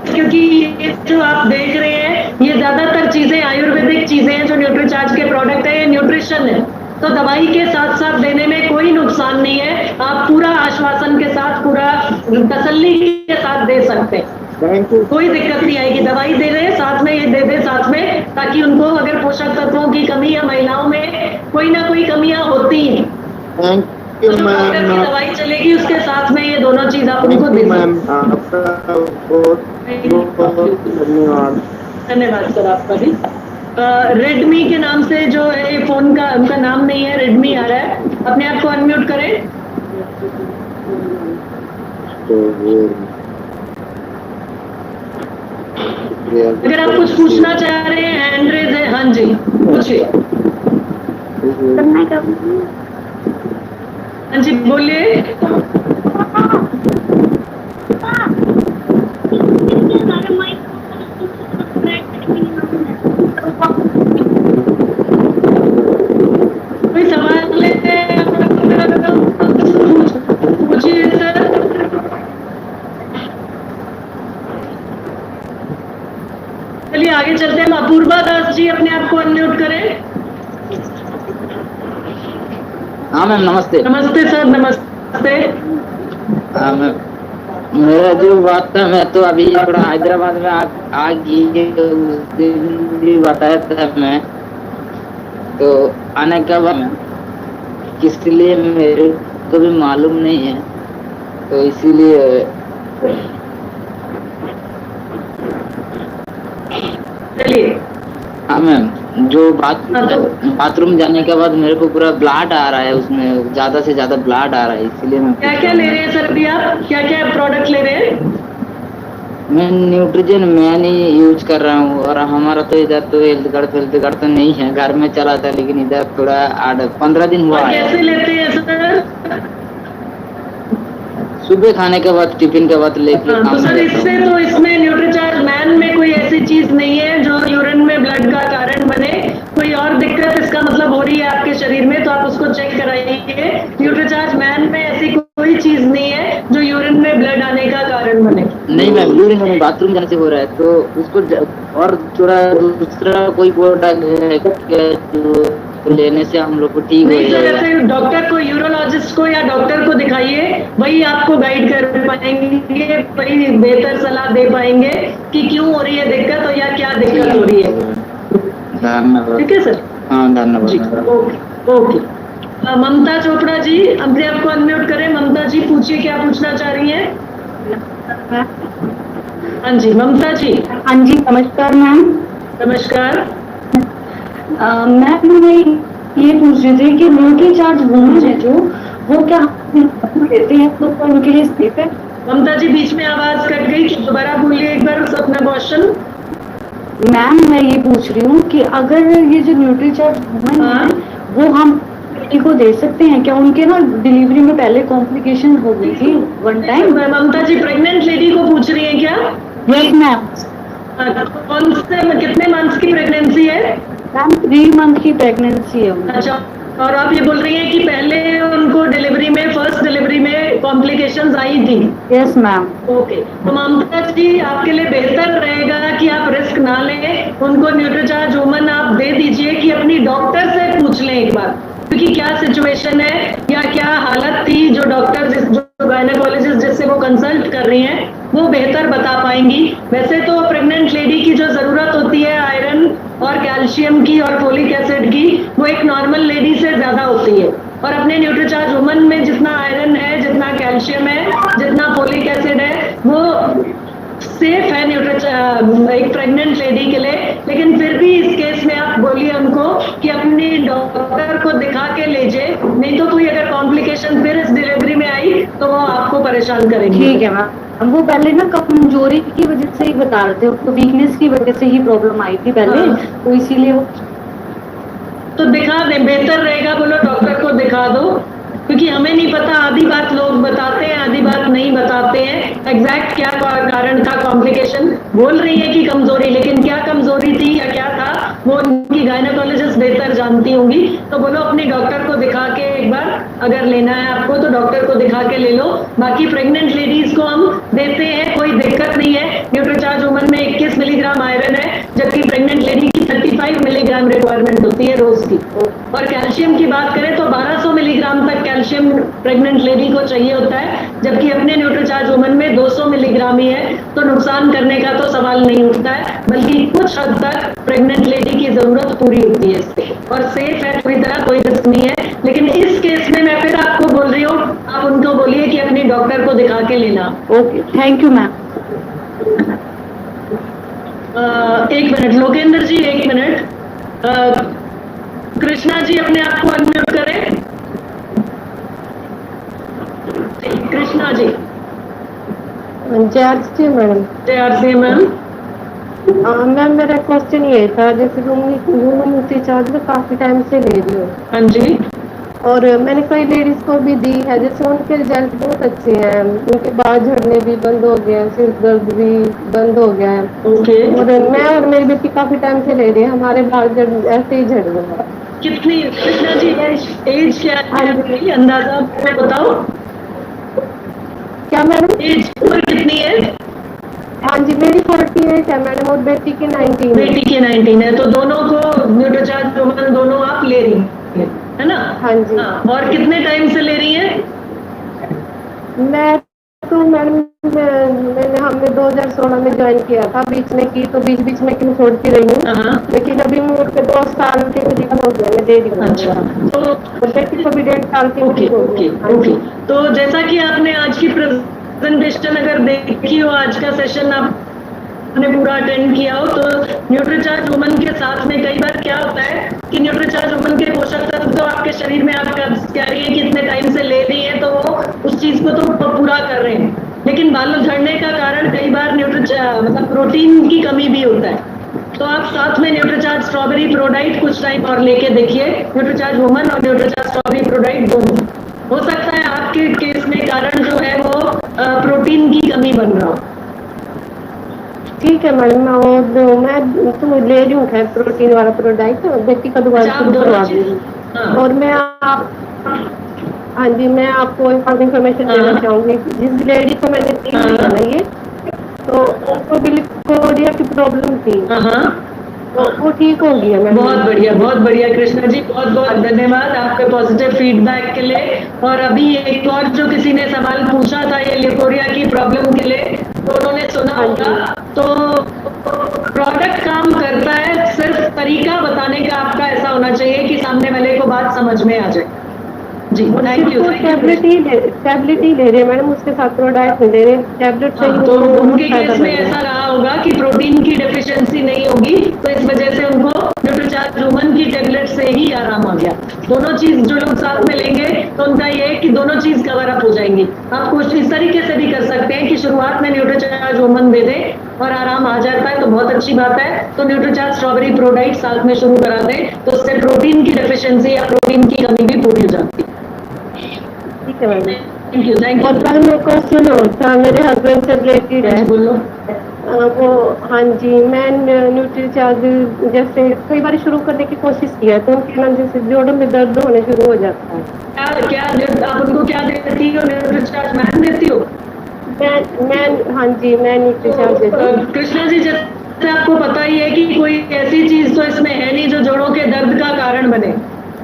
क्योंकि ये जो आप देख रहे हैं ये ज्यादातर चीजें आयुर्वेदिक चीजें हैं जो न्यूट्रीचार्ज के प्रोडक्ट है, ये न्यूट्रिशन है, तो दवाई के साथ साथ देने में कोई नुकसान नहीं है। आप पूरा आश्वासन के साथ, पूरा तसल्ली के साथ दे सकते हैं, कोई दिक्कत नहीं आएगी। दवाई दे रहे हैं साथ में ये दे दे साथ में, ताकि उनको अगर पोषक तत्वों की कमी या महिलाओं में कोई ना कोई कमियां होती हैं तो जो डॉक्टर की दवाई चलेगी उसके साथ में ये दोनों चीज आप उनको दे धन्यवाद। धन्यवाद सर आपका भी। रेडमी के नाम से जो है ये फोन का उनका नाम नहीं है, रेडमी आ रहा है, अपने आप को अनम्यूट करें। अगर आप कुछ पूछना चाह रहे हैं हैंड रेज है। हाँ जी पूछिए। हाँ जी बोलिए। कोई सवाल लेते हैं पूछिए सर। चलिए आगे चलते हैं। अपूर्वा दास जी अपने आप को अनम्यूट करें। हाँ मैम नमस्ते। नमस्ते सर। नमस्ते। हाँ मैम, मेरा जो बात था, मैं तो अभी थोड़ा हैदराबाद में आ गई, उस दिन भी बताया था मैं, तो आने का बाद किस लिए मेरे को भी मालूम नहीं है, तो इसीलिए चलिए। हाँ मैम, जो बाथरूम जाने के बाद मेरे को पूरा ब्लड आ रहा है, उसमें ज्यादा से ज्यादा ब्लड आ रहा है, इसीलिए मैं क्या क्या ले रहे हैं सर अभी आप? क्या क्या प्रोडक्ट ले रहे हैं? मैं न्यूट्रिजन मैन ही यूज कर रहा हूँ, और हमारा तो इधर तो हेल्थ कार्ड तो नहीं है, घर में चला था, लेकिन इधर थोड़ा 15 दिन हुआ है। कैसे लेते हैं सर? सुबह खाने के बाद, टिफिन के बाद लेके तो सर इससे तो इसमें न्यूट्रीचार्ज मैन में कोई ऐसी चीज नहीं है जो यूरिन में ब्लड का कारण बने, कोई और दिक्कत इसका इसका मतलब हो रही है आपके शरीर में, तो आप उसको चेक कराइए। न्यूट्रीचार्ज मैन में ऐसी कोई चीज नहीं है जो यूरिन में ब्लड आने का कारण बने। नहीं मैम, यूरिन में बाथरूम जाने से हो रहा है, तो उसको और थोड़ा दूसरा कोई प्रोडक्ट है क्या जो लेने से हम लोग को ठीक हो नहीं सर, जाएगा? ऐसे डॉक्टर को, यूरोलॉजिस्ट को या डॉक्टर को दिखाइए, वही आपको गाइड कर पाएंगे, वही बेहतर सलाह दे पाएंगे कि क्यों हो रही है दिक्कत और या क्या दिक्कत हो रही है। धन्यवाद। ठीक है सर। हाँ जी, धन्यवाद। Okay okay. ममता चोपड़ा जी, अपने आप को अनम्यूट करें। ममता जी पूछिए, क्या पूछना चाह रही हैं? हाँ जी ममता जी। हाँ जी, नमस्कार मैम। नमस्कार। मैम मैं ये पूछ रही थी कि न्यूट्रीचार्ज वुमेन है जो, वो क्या लेते हैं तो उनके लिए सेफ है? ममता जी बीच में आवाज कट गई, दोबारा बोलिए एक बार अपना क्वेश्चन। मैम मैं ये पूछ रही हूँ कि अगर ये जो न्यूट्रीचार्ज वुमेन है वो हम बेटी को दे सकते हैं क्या? उनके ना डिलीवरी में पहले कॉम्प्लिकेशन हो गई थी वन टाइम। ममता जी प्रेग्नेंट लेडी को पूछ रही है क्या? Yes ma'am. कौन से, कितने मंथ्स की प्रेगनेंसी है? मैम 3 मंथ की प्रेगनेंसी है उनकी। अच्छा, और आप ये बोल रही हैं कि पहले उनको डिलीवरी में, फर्स्ट डिलीवरी में कॉम्प्लिकेशंस आई थी? Yes ma'am. ओके, तो ममता जी आपके लिए बेहतर रहेगा कि आप रिस्क ना लें, उनको न्यूट्रीचार्ज वुमन आप दे दीजिए कि अपनी डॉक्टर से पूछ लें एक बार, क्योंकि क्या सिचुएशन है या क्या हालत थी, जो डॉक्टर जो गायनेकोलॉजिस्ट जिससे वो कंसल्ट कर रही हैं वो बेहतर बता पाएंगी। वैसे तो प्रेग्नेंट लेडी की जो जरूरत होती है आयरन और कैल्शियम की और फोलिक एसिड की, वो एक नॉर्मल लेडी से ज्यादा होती है, और अपने न्यूट्रीचार्ज वुमन में जितना आयरन है, जितना कैल्शियम है, जितना फोलिक एसिड है, वो सेफ है एक प्रेग्नेंट लेडी के लिए। लेकिन फिर भी इस केस में आप बोलिए उनको कि अपनी डॉक्टर को दिखा के लीजिए, नहीं तो कोई अगर कॉम्प्लिकेशन फिर इस डिलीवरी में आई तो वो आपको परेशान करेंगे। ठीक है मैम। वो पहले ना कमजोरी की वजह से ही बता रहे थे, उसको वीकनेस की वजह से ही प्रॉब्लम आई थी पहले, तो इसीलिए वो। तो दिखा दे, बेहतर रहेगा, बोलो डॉक्टर को दिखा दो, क्योंकि हमें नहीं पता, आधी बात लोग बताते हैं, आधी बात नहीं बताते हैं। एग्जैक्ट क्या कारण था, कॉम्प्लिकेशन बोल रही है कि कमजोरी, लेकिन क्या कमजोरी थी या क्या था वो उनकी गायनेकोलॉजिस्ट बेहतर जानती होंगी। तो बोलो अपने डॉक्टर को दिखा के एक बार, अगर लेना है आपको तो डॉक्टर को दिखा के ले लो। बाकी प्रेग्नेंट लेडीज को हम देते हैं, कोई दिक्कत नहीं है। न्यूट्रीचार्ज वुमन में 21 मिलीग्राम आयरन है, जबकि प्रेग्नेंट लेडी की 35 मिलीग्राम रिक्वायरमेंट होती है रोज की। और कैल्शियम की बात करें तो 1200 मिलीग्राम तक कैल्शियम प्रेग्नेंट लेडी को चाहिए होता है, जबकि अपने न्यूट्रीचार्ज वुमन में 200 मिलीग्राम ही है, तो नुकसान करने का तो सवाल नहीं उठता है, बल्कि कुछ हद तक प्रेग्नेंट लेडी की जरूरत पूरी होती है इससे, और सेफ है, पूरी तरह कोई रिस्क नहीं है। लेकिन इस केस में मैं फिर आपको बोल रही हूँ, आप उनको बोलिए कि अपनी डॉक्टर को दिखा के लेना। Okay, thank you ma'am. एक मिनट लोकेंद्र जी, एक मिनट। कृष्णा जी अपने आप को अनम्यूट करें। कृष्णा जी। जय मैडम। जय मैम। मैम मेरा क्वेश्चन ये था, जैसे वुमन न्यूट्रीचार्ज में काफी टाइम से ले रही हूँ। हाँ जी। और मैंने कई लेडीज को भी दी है, जैसे उनके रिजल्ट बहुत अच्छे हैं, उनके बाल झड़ने भी बंद हो गए, सिर दर्द भी बंद हो गया है। ओके। और मैं और मेरी बेटी काफी टाइम से ले रही है, हमारे बाल ऐसे ही झड़ रहे हैं। कितनी कृष्णा जी एज क्या है, अंदाजा बताओ। क्या मैडम? एज उम्र कितनी है? हाँ जी, मेरी 48 है मैडम, और बेटी की 19 है। बेटी की 19 है, तो दोनों को न्यूट्रीचार्ज वुमन दोनों आप ले रही हैं, है ना? हाँ जी। और कितने टाइम से ले रही हैं? मैं तो मैडम हमने 2016 में ज्वाइन किया था, बीच में की तो बीच में क्यों छोड़ती रही हूँ, लेकिन अभी मुझे 2 साल के करीब हो गया, मैं दे रही हूँ। अच्छा, तो बेटी को भी 1.5 साल के। ओके। तो जैसा कि आपने आज की प्रेजेंटेशन अगर देखी हो, आज का सेशन आपने पूरा अटेंड किया हो, तो न्यूट्रीचार्ज वुमन के साथ में कई बार क्या होता है कि न्यूट्रीचार्ज वुमन के पोषक तत्व तो आपके शरीर में आप कह रही है कि इतने टाइम से ले रही है, तो वो उस चीज को तो पूरा कर रहे हैं, लेकिन बाल झड़ने का कारण कई बार मतलब प्रोटीन की कमी भी होता है। तो आप साथ में न्यूट्रीचार्ज स्ट्रॉबेरी प्रोडाइट कुछ टाइम और लेके देखिए, न्यूट्रीचार्ज वुमन और न्यूट्रीचार्ज स्ट्रॉबेरी प्रोडाइट दोनों। हो सकता है आपके केस में कारण जो है वो प्रोटीन की कमी बन रहा हो। ठीक है मैडम, मैं तो ले रही हूँ खैर प्रोटीन वाला प्रोडक्ट, बेटी का दोबारा अच्छा, आप शुरू दोनों करवा चीज- दूँगी। हाँ। और मैं आप हाँ जी, मैं आपको एक और इन्फॉर्मेशन देना हाँ। चाहूँगी। जिस लेडी को मैंने दी हुई है ना ये, तो उनको ग्लूकोरिया की प्रॉब्लम थी, हाँ हाँ, तो वो ठीक हो गई है मैडम। बहुत बढ़िया कृष्णा जी, बहुत बहुत धन्यवाद आपके पॉजिटिव फीडबैक के लिए। और अभी एक और जो किसी ने सवाल पूछा था ये लिकोरिया की प्रॉब्लम के लिए, तो उन्होंने सुना होगा, तो प्रोडक्ट काम करता है, सिर्फ तरीका बताने का आपका ऐसा होना चाहिए कि सामने वाले को बात समझ में आ जाए। जी, थैंक यू। टैबलेट ही ले रहे हैं मैडम, उसके साथ प्रोडक्ट नहीं ले रहे, टैबलेट से ही तो उनको उनके फायदा केस में लग रहा है। ऐसा रहा होगा कि प्रोटीन की डेफिशिएंसी नहीं होगी, तो इस वजह से उनको न्यूट्रीचार्ज वुमन की टेबलेट से ही आराम आ गया। दोनों चीज जो लोग साथ में लेंगे तो उनका ये है कि दोनों चीज कवर अप हो जाएंगी। आप कुछ इस तरीके से भी कर सकते हैं कि शुरुआत में न्यूट्रीचार्ज वुमन दे दें और आराम आ जाता है तो बहुत अच्छी बात है, तो न्यूट्रीचार्ज स्ट्रॉबेरी प्रोडाइट साथ में शुरू करा दें, तो उससे प्रोटीन की डेफिशिएंसी या प्रोटीन की कमी भी पूरी हो जाती है। ठीक है मैडम। थैंक यू, थैंक और यू। मैम एक क्वेश्चन था मेरे हस्बैंड से रिलेटेड है। बोलो। वो हाँ जी, मैं न्यूट्रीचार्ज जैसे कई बार शुरू करने की कोशिश किया तो उनके ना जैसे जोड़ों में दर्द होने शुरू हो जाता है। क्या आप उनको क्या देती हो? न्यूट्रीचार्ज मैन देती हो? मैं हाँ जी, मैं न्यूट्रीचार्ज देती हूँ। कृष्णा जी, जैसे आपको पता ही है कि कोई ऐसी चीज तो इसमें है नहीं जो जोड़ों के दर्द का कारण बने,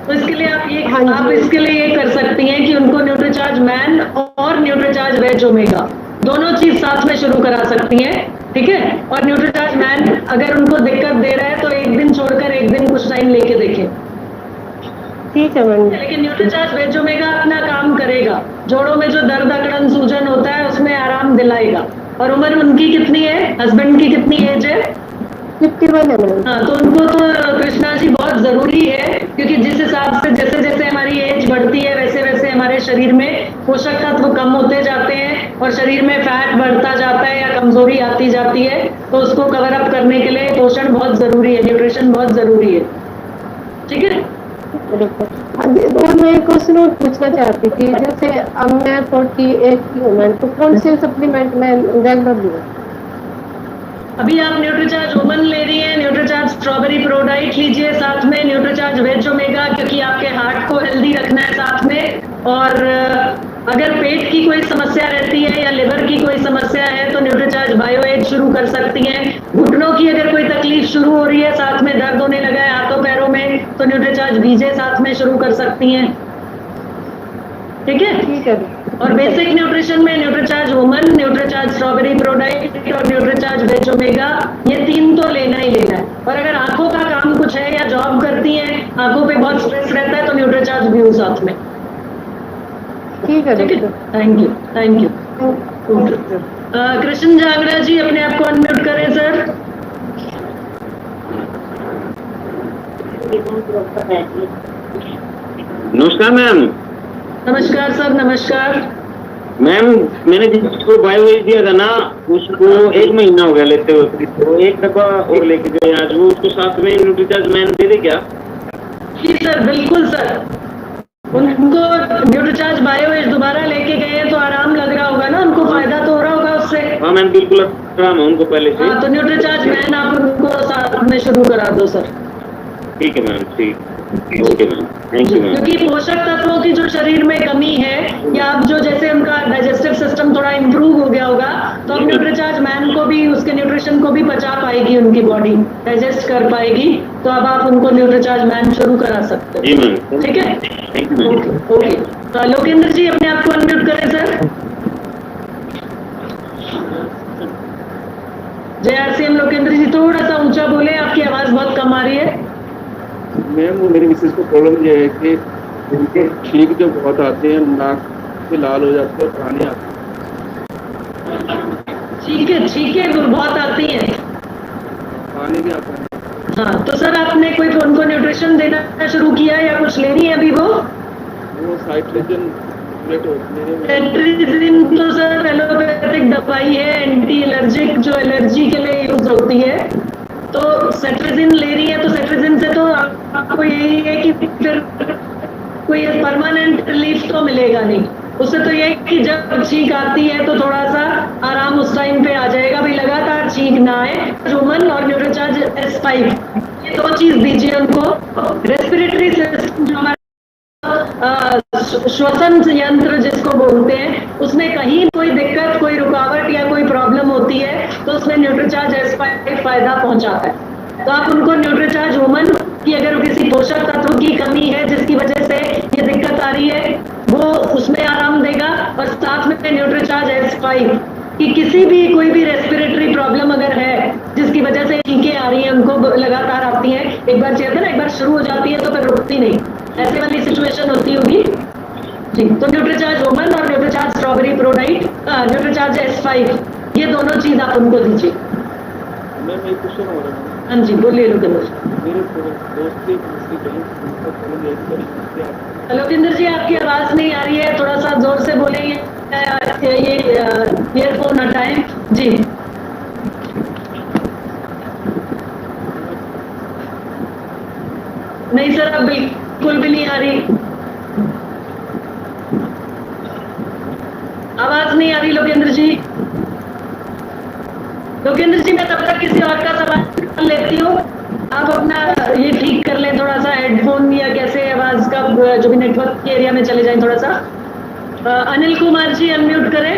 तो इसके लिए आप इसके लिए ये कर सकती हैं कि उनको न्यूट्रीचार्ज मैन और न्यूट्रीचार्ज वेज ओमेगा दोनों चीज साथ में शुरू करा सकती हैं, ठीक है? और न्यूट्रीचार्ज मैन अगर उनको दिक्कत दे रहा है तो एक दिन छोड़कर एक दिन कुछ टाइम लेके देखें, ठीक है मैम। लेकिन न्यूट्रीचार्ज वेज ओमेगा अपना काम करेगा, जोड़ों में जो दर्द अकड़न सूजन होता है उसमें आराम दिलाएगा। और उम्र उनकी कितनी है? हस्बैंड की कितनी एज है? 51 है मैम। हाँ, तो उनको तो कृष्णा जी बहुत जरूरी है, क्योंकि जिस हिसाब से जैसे जैसे हमारी एज बढ़ती है वैसे वैसे हमारे शरीर में पोषक तत्व कम होते जाते हैं और शरीर में फैट बढ़ता जाता है या कमजोरी आती जाती है, तो उसको कवर अप करने के लिए पोषण बहुत जरूरी है, न्यूट्रिशन बहुत जरूरी है, ठीक है? और मैं एक क्वेश्चन और पूछना चाहती थी, जैसे अब मैं 48 की हूँ मैम, तो कौन से सप्लीमेंट मैं रेगुलर लूँ? अभी आप न्यूट्रीचार्ज वुमन ले रही हैं, न्यूट्रीचार्ज स्ट्रॉबेरी प्रोडाइट लीजिए साथ में, न्यूट्रीचार्ज वेज ओमेगा, क्योंकि आपके हार्ट को हेल्दी रखना है साथ में। और अगर पेट की कोई समस्या रहती है या लिवर की कोई समस्या है तो न्यूट्रीचार्ज बायो एज शुरू कर सकती हैं। घुटनों की अगर कोई तकलीफ शुरू हो रही है, साथ में दर्द होने लगा है हाथों पैरों में, तो न्यूट्रीचार्ज बीजे साथ में शुरू कर सकती हैं, ठीक है? ठीक है। और बेसिक न्यूट्रिशन में Nutricharge woman, Nutricharge strawberry ProDiet और न्यूट्रीचार्ज वेज ओमेगा, ये 3 तो लेना ही लेना है। और अगर आंखों का काम कुछ है या जॉब करती हैं, आंखों पे बहुत स्ट्रेस रहता है, तो न्यूट्रीचार्ज भी हो साथ में, ठीक है। Thank you, thank you. Krishna Jagra ji, अपने आप को अनम्यूट करें सर। नमस्कार मैम। नमस्कार सर, नमस्कार। मैम, मैंने जिसको बायोवेज दिया था ना, उसको 1 महीना हो गया लेते हुए, तो 1 डब्बा और लेके गए आज, वो उसको साथ में न्यूट्रीचार्ज मैन दे दे क्या? जी सर, बिल्कुल सर। उनको न्यूट्रीचार्ज बायोवेज दोबारा लेके गए हैं तो आराम लग रहा होगा ना, उनको फायदा तो हो रहा होगा उससे। हाँ मैम, बिल्कुल आराम है उनको पहले से। हाँ, तो न्यूट्रीचार्ज मैन आप उनको साथ में शुरू करा दो सर। ठीक है मैम, ठीक, okay ma'am, thank you ma'am. क्योंकि पोषक तत्वों की जो शरीर में कमी है, या अब जो जैसे उनका डाइजेस्टिव सिस्टम थोड़ा इम्प्रूव हो गया होगा, तो अब न्यूट्रीचार्ज मैन को भी उसके न्यूट्रिशन को भी पचा पाएगी, उनकी बॉडी डाइजेस्ट कर पाएगी, तो अब आप उनको न्यूट्रीचार्ज मैन शुरू करा सकते हैं। जी मैम, ठीक है, थैंक यू मैम। ओके। तो लोकेंद्र जी, अपने आप को अनम्यूट करें सर। JRCM लोकेंद्र जी, थोड़ा सा ऊंचा बोले, आपकी आवाज बहुत कम आ रही है। मैम, वो मेरी मिसेज को प्रॉब्लम ये है कि उनके छींक जो बहुत आते हैं, नाक से लाल हो जाते हैं, पानी आता है, छींके बहुत आती हैं, पानी भी आता है। हाँ, तो सर आपने कोई उनको न्यूट्रिशन देना शुरू किया या कुछ ले रही है अभी वो साइट्रोजन सेट्रिजिन? तो सर एलोपैथिक दवाई है, एंटी एलर्जिक, जो एलर्जी के लिए यूज होती है। तो सेट्रिजिन ले रही है तो सेट्रिजिन से तो आपको यही है कि फिर कोई परमानेंट रिलीफ तो मिलेगा नहीं, उससे तो ये है कि जब छींक आती है तो थोड़ा सा आराम उस टाइम पे आ जाएगा, भाई लगातार छींक ना आए। ह्यूमन और न्यूट्रीचार्ज S5 ये दो चीज दीजिए उनको। रेस्पिरेटरी सिस्टम जो हमारा श्वसन यंत्र जिसको बोलते हैं, उसमें कहीं कोई दिक्कत, कोई रुकावट या कोई प्रॉब्लम होती है तो उसमें न्यूट्रीचार्ज S5 फायदा पहुंचाता है। तो आप उनको न्यूट्रीचार्ज ह्यूमन की अगर किसी पोषक तत्व की कमी है जिसकी वजह से ये दिक्कत आ रही है, वो उसमें आराम देगा। और साथ में न्यूट्रीचार्ज S5 कि किसी भी कोई भी रेस्पिरेटरी प्रॉब्लम अगर है जिसकी वजह से छींकें आ रही हैं, उनको लगातार आती हैं, एक बार कहते हैं ना एक बार शुरू हो जाती है तो फिर रुकती नहीं, ऐसे वाली सिचुएशन होती होगी जी। तो न्यूट्रीचार्ज ह्यूमन और Nutricharge strawberry ProDiet, Nutricharge S5 ये दोनों चीज आप उनको दीजिए। मैम एक क्वेश्चन हो रहा है। हाँ जी बोलिए लोकेंद्र। मेरे दोस्त के दूसरी बहन उनका प्रॉब्लम यही करी। लोकेंद्र जी आपकी आवाज नहीं आ रही है, थोड़ा सा जोर से बोलेंगे, ये ईयरफोन हटाएं जी। नहीं सर अब बिल्कुल भी नहीं आ रही, आवाज नहीं आ रही लोकेंद्र जी। लोकेंद्र जी मैं तब तक किसी और का सवाल लेती हूँ, आप अपना ये ठीक कर लें थोड़ा सा हेडफोन या कैसे आवाज का जो भी नेटवर्क के एरिया में चले जाएं थोड़ा सा। अनिल कुमार जी अनम्यूट करें।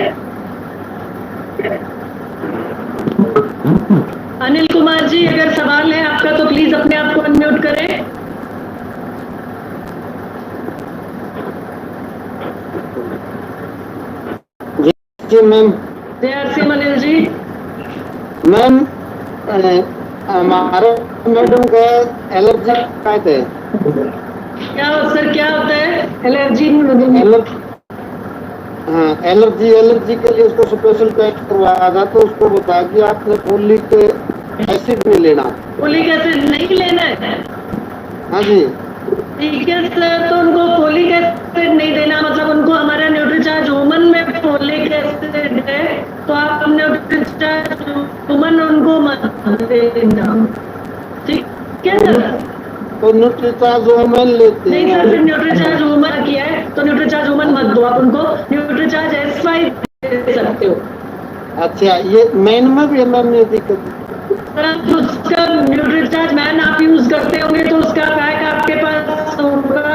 अनिल कुमार जी अगर सवाल है आपका तो प्लीज अपने आप को अनम्यूट करें। जी मैम। जय सिंह अनिल जी। मैम हमारे मैडम का एलर्जी का है। क्या सर क्या होता है एलर्जी? हाँ एलर्जी के लिए उसको स्पेशल टेस्ट करवाया था तो उसको बताया कि आपने फोलिक एसिड नहीं लेना। फोलिक एसिड नहीं लेना है? हाँ जी ठीक है सर, तो उनको फोलिक एसिड नहीं देना, मतलब उनको हमारा न्यूट्रीचार्ज ह्यूमन में फोलिक एसिड है तो आप न्यूट्रीचार्ज ह्यूमन उनको मत देना, ठीक है सर? तो न्यूट्रीचार्ज ह्यूमन लेते हैं। नहीं सर फिर न्यूट्रीचार्ज ह्यूमन किया है तो न्यूट्रीचार्ज ह्यूमन मत दो, आप उनको न्यूट्रीचार्ज S5 दे सकते हो। अच्छा ये मैन में भी मैम ये दिक्कत? सर आप उसका न्यूट्रीचार्ज मैन आप यूज करते होंगे तो उसका पैक आपके पास होगा,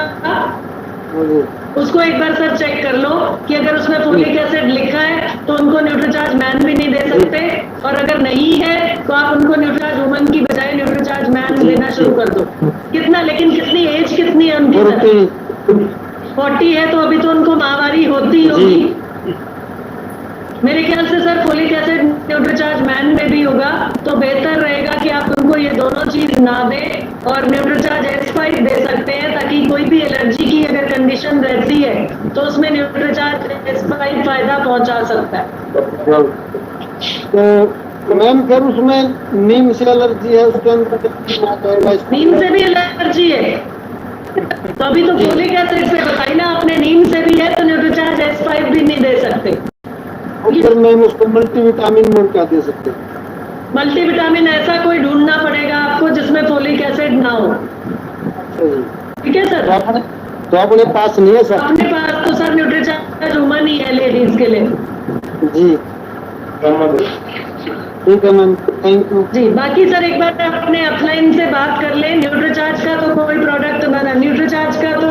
उसको एक बार सर चेक कर लो कि अगर उसमें फोलिक एसिड लिखा है तो उनको न्यूट्रीचार्ज मैन भी नहीं दे सकते, और अगर नहीं है तो आप उनको न्यूट्रीचार्ज ह्यूमन की बजाय न्यूट्रीचार्ज मैन देना शुरू कर दो। कितना लेकिन कितनी एज कितनी है उनकी? 40 है तो अभी तो उनको माहवारी होती होगी मेरे ख्याल से sir. Folic acid Nutricharge man में भी होगा तो बेहतर रहेगा कि आप उनको ये दोनों चीज ना दें और न्यूट्रीचार्ज S5 दे सकते हैं, ताकि कोई भी एलर्जी की अगर कंडीशन रहती है तो उसमें न्यूट्रीचार्ज S5 फायदा पहुंचा सकता है। तो मैम फिर उसमें नीम से एलर्जी है, उसके अंदर नीम से भी एलर्जी है तो अभी तो फोलिक एसिड से बताई ना आपने, नीम से भी है तो न्यूट्रीचार्ज S5 भी नहीं दे सकते। फिर मैम उसको मल्टीविटामिन में क्या दे सकते हैं? मल्टीविटामिन ऐसा कोई ढूंढना पड़ेगा आपको जिसमें फोलिक एसिड ना हो, ठीक है सर? तो अपने पास नहीं है सर? अपने पास तो सर न्यूट्रीचार्ज ह्यूमन ही है लेडीज के लिए। जी ठीक है मैम, थैंक यू जी। बाकी सर एक बार अपने अपलाइन से बात कर लें, न्यूट्रीचार्ज का तो कोई प्रोडक्ट बना, न्यूट्रीचार्ज का तो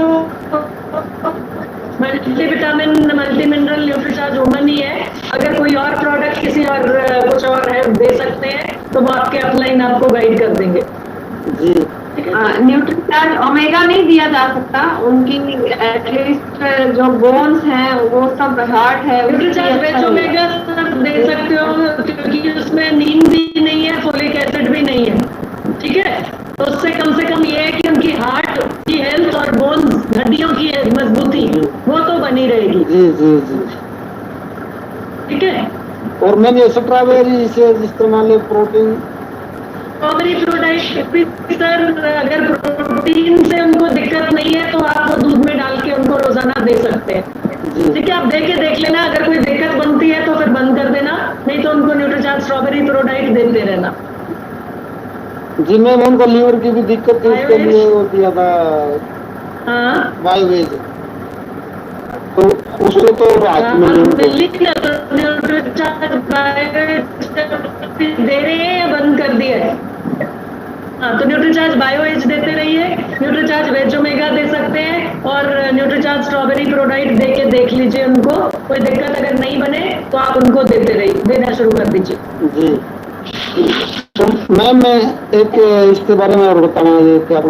multivitamin multi mineral Nutricharge human ही है। अगर कोई और प्रोडक्ट किसी और कुछ और है दे सकते हैं तो वो आपके अपलाइन आपको गाइड कर देंगे जी। न्यूट्रीचार्ज ओमेगा नहीं दिया जा सकता, उनकी एटलीस्ट जो बोन्स हैं वो सब हार्ट है। न्यूट्रीचार्ज वेज ओमेगा सब दे सकते हो क्योंकि उसमें नीम भी नहीं है, फोलिक एसिड भी नहीं है, ठीक है? तो उससे कम से कम ये है कि उनकी हार्ट की हेल्थ और बोन्स हड्डियों की मजबूती वो तो बनी रहेगी। जी जी जी ठीक है। और मैंने स्ट्रॉबेरी से इस्तेमाल प्रोटीन स्ट्रॉबेरी प्रोडाक्ट सर अगर प्रोटीन से उनको दिक्कत नहीं है तो आप वो दूध में डाल के उनको रोजाना दे सकते हैं, ठीक है? आप दे के देख लेना, अगर कोई दिक्कत बनती है तो फिर बंद कर देना, नहीं तो उनको न्यूट्रीचार्ज स्ट्रॉबेरी प्रोडाक्ट देते रहना। जी मैम उनको लीवर की भी दिक्कत थी, उसके लिए वो दिया था हाँ बायोवेज, तो उससे तो राहत मिली उनको। दे रहे हैं या बंद कर दिया है? हाँ, तो न्यूट्रीचार्ज बायो एज देते रहिए, न्यूट्रीचार्ज वेज ओमेगा दे सकते हैं, और न्यूट्रीचार्ज स्ट्रॉबेरी प्रोडाइट दे के देख लीजिए उनको। कोई दिक्कत अगर नहीं बने तो आप उनको देते रहिए, देना शुरू कर दीजिए। जी, तो मैम मैं एक इसके बारे में और बताना, ये क्या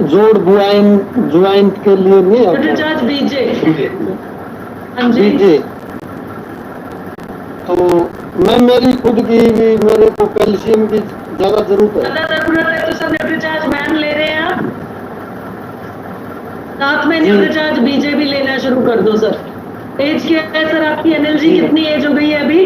जोड़ ज्वाइन के लिए नहीं आता न्यूट्रीचार्ज बीजे। हाँ जी। बीजे, तो मैम मेरी खुद की भी, मेरे को कैल्शियम की ज्यादा जरूरत है। ज्यादा जरूरत है तो सब न्यूट्रीचार्ज मैन ले रहे हैं आप, साथ में न्यूट्रीचार्ज बीजे भी लेना शुरू कर दो सर। एज क्या है सर आपकी? एनर्जी कितनी एज हो गई है अभी?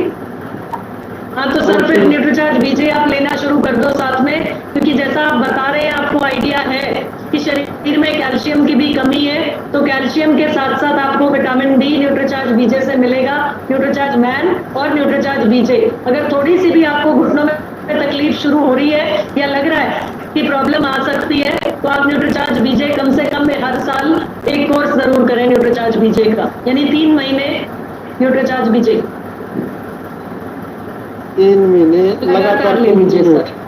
हाँ, तो सर फिर न्यूट्रीचार्ज बीजे आप लेना शुरू कर दो साथ में, क्योंकि जैसा आप बता रहे हैं आपको आइडिया है कि शरीर में कैल्शियम की भी कमी है, तो कैल्शियम के साथ साथ आपको विटामिन डी न्यूट्रीचार्ज बीजे से मिलेगा, न्यूट्रीचार्ज मैन और न्यूट्रीचार्ज बीजे। अगर थोड़ी सी भी आपको घुटनों में तकलीफ शुरू हो रही है या लग रहा है कि प्रॉब्लम आ सकती है, तो आप न्यूट्रीचार्ज बीजे कम से कम हर साल एक कोर्स जरूर करें न्यूट्रीचार्ज बीजे का, यानी 3 महीने न्यूट्रीचार्ज बीजे 3 महीने लगातार ले लीजिए जरूर। सर।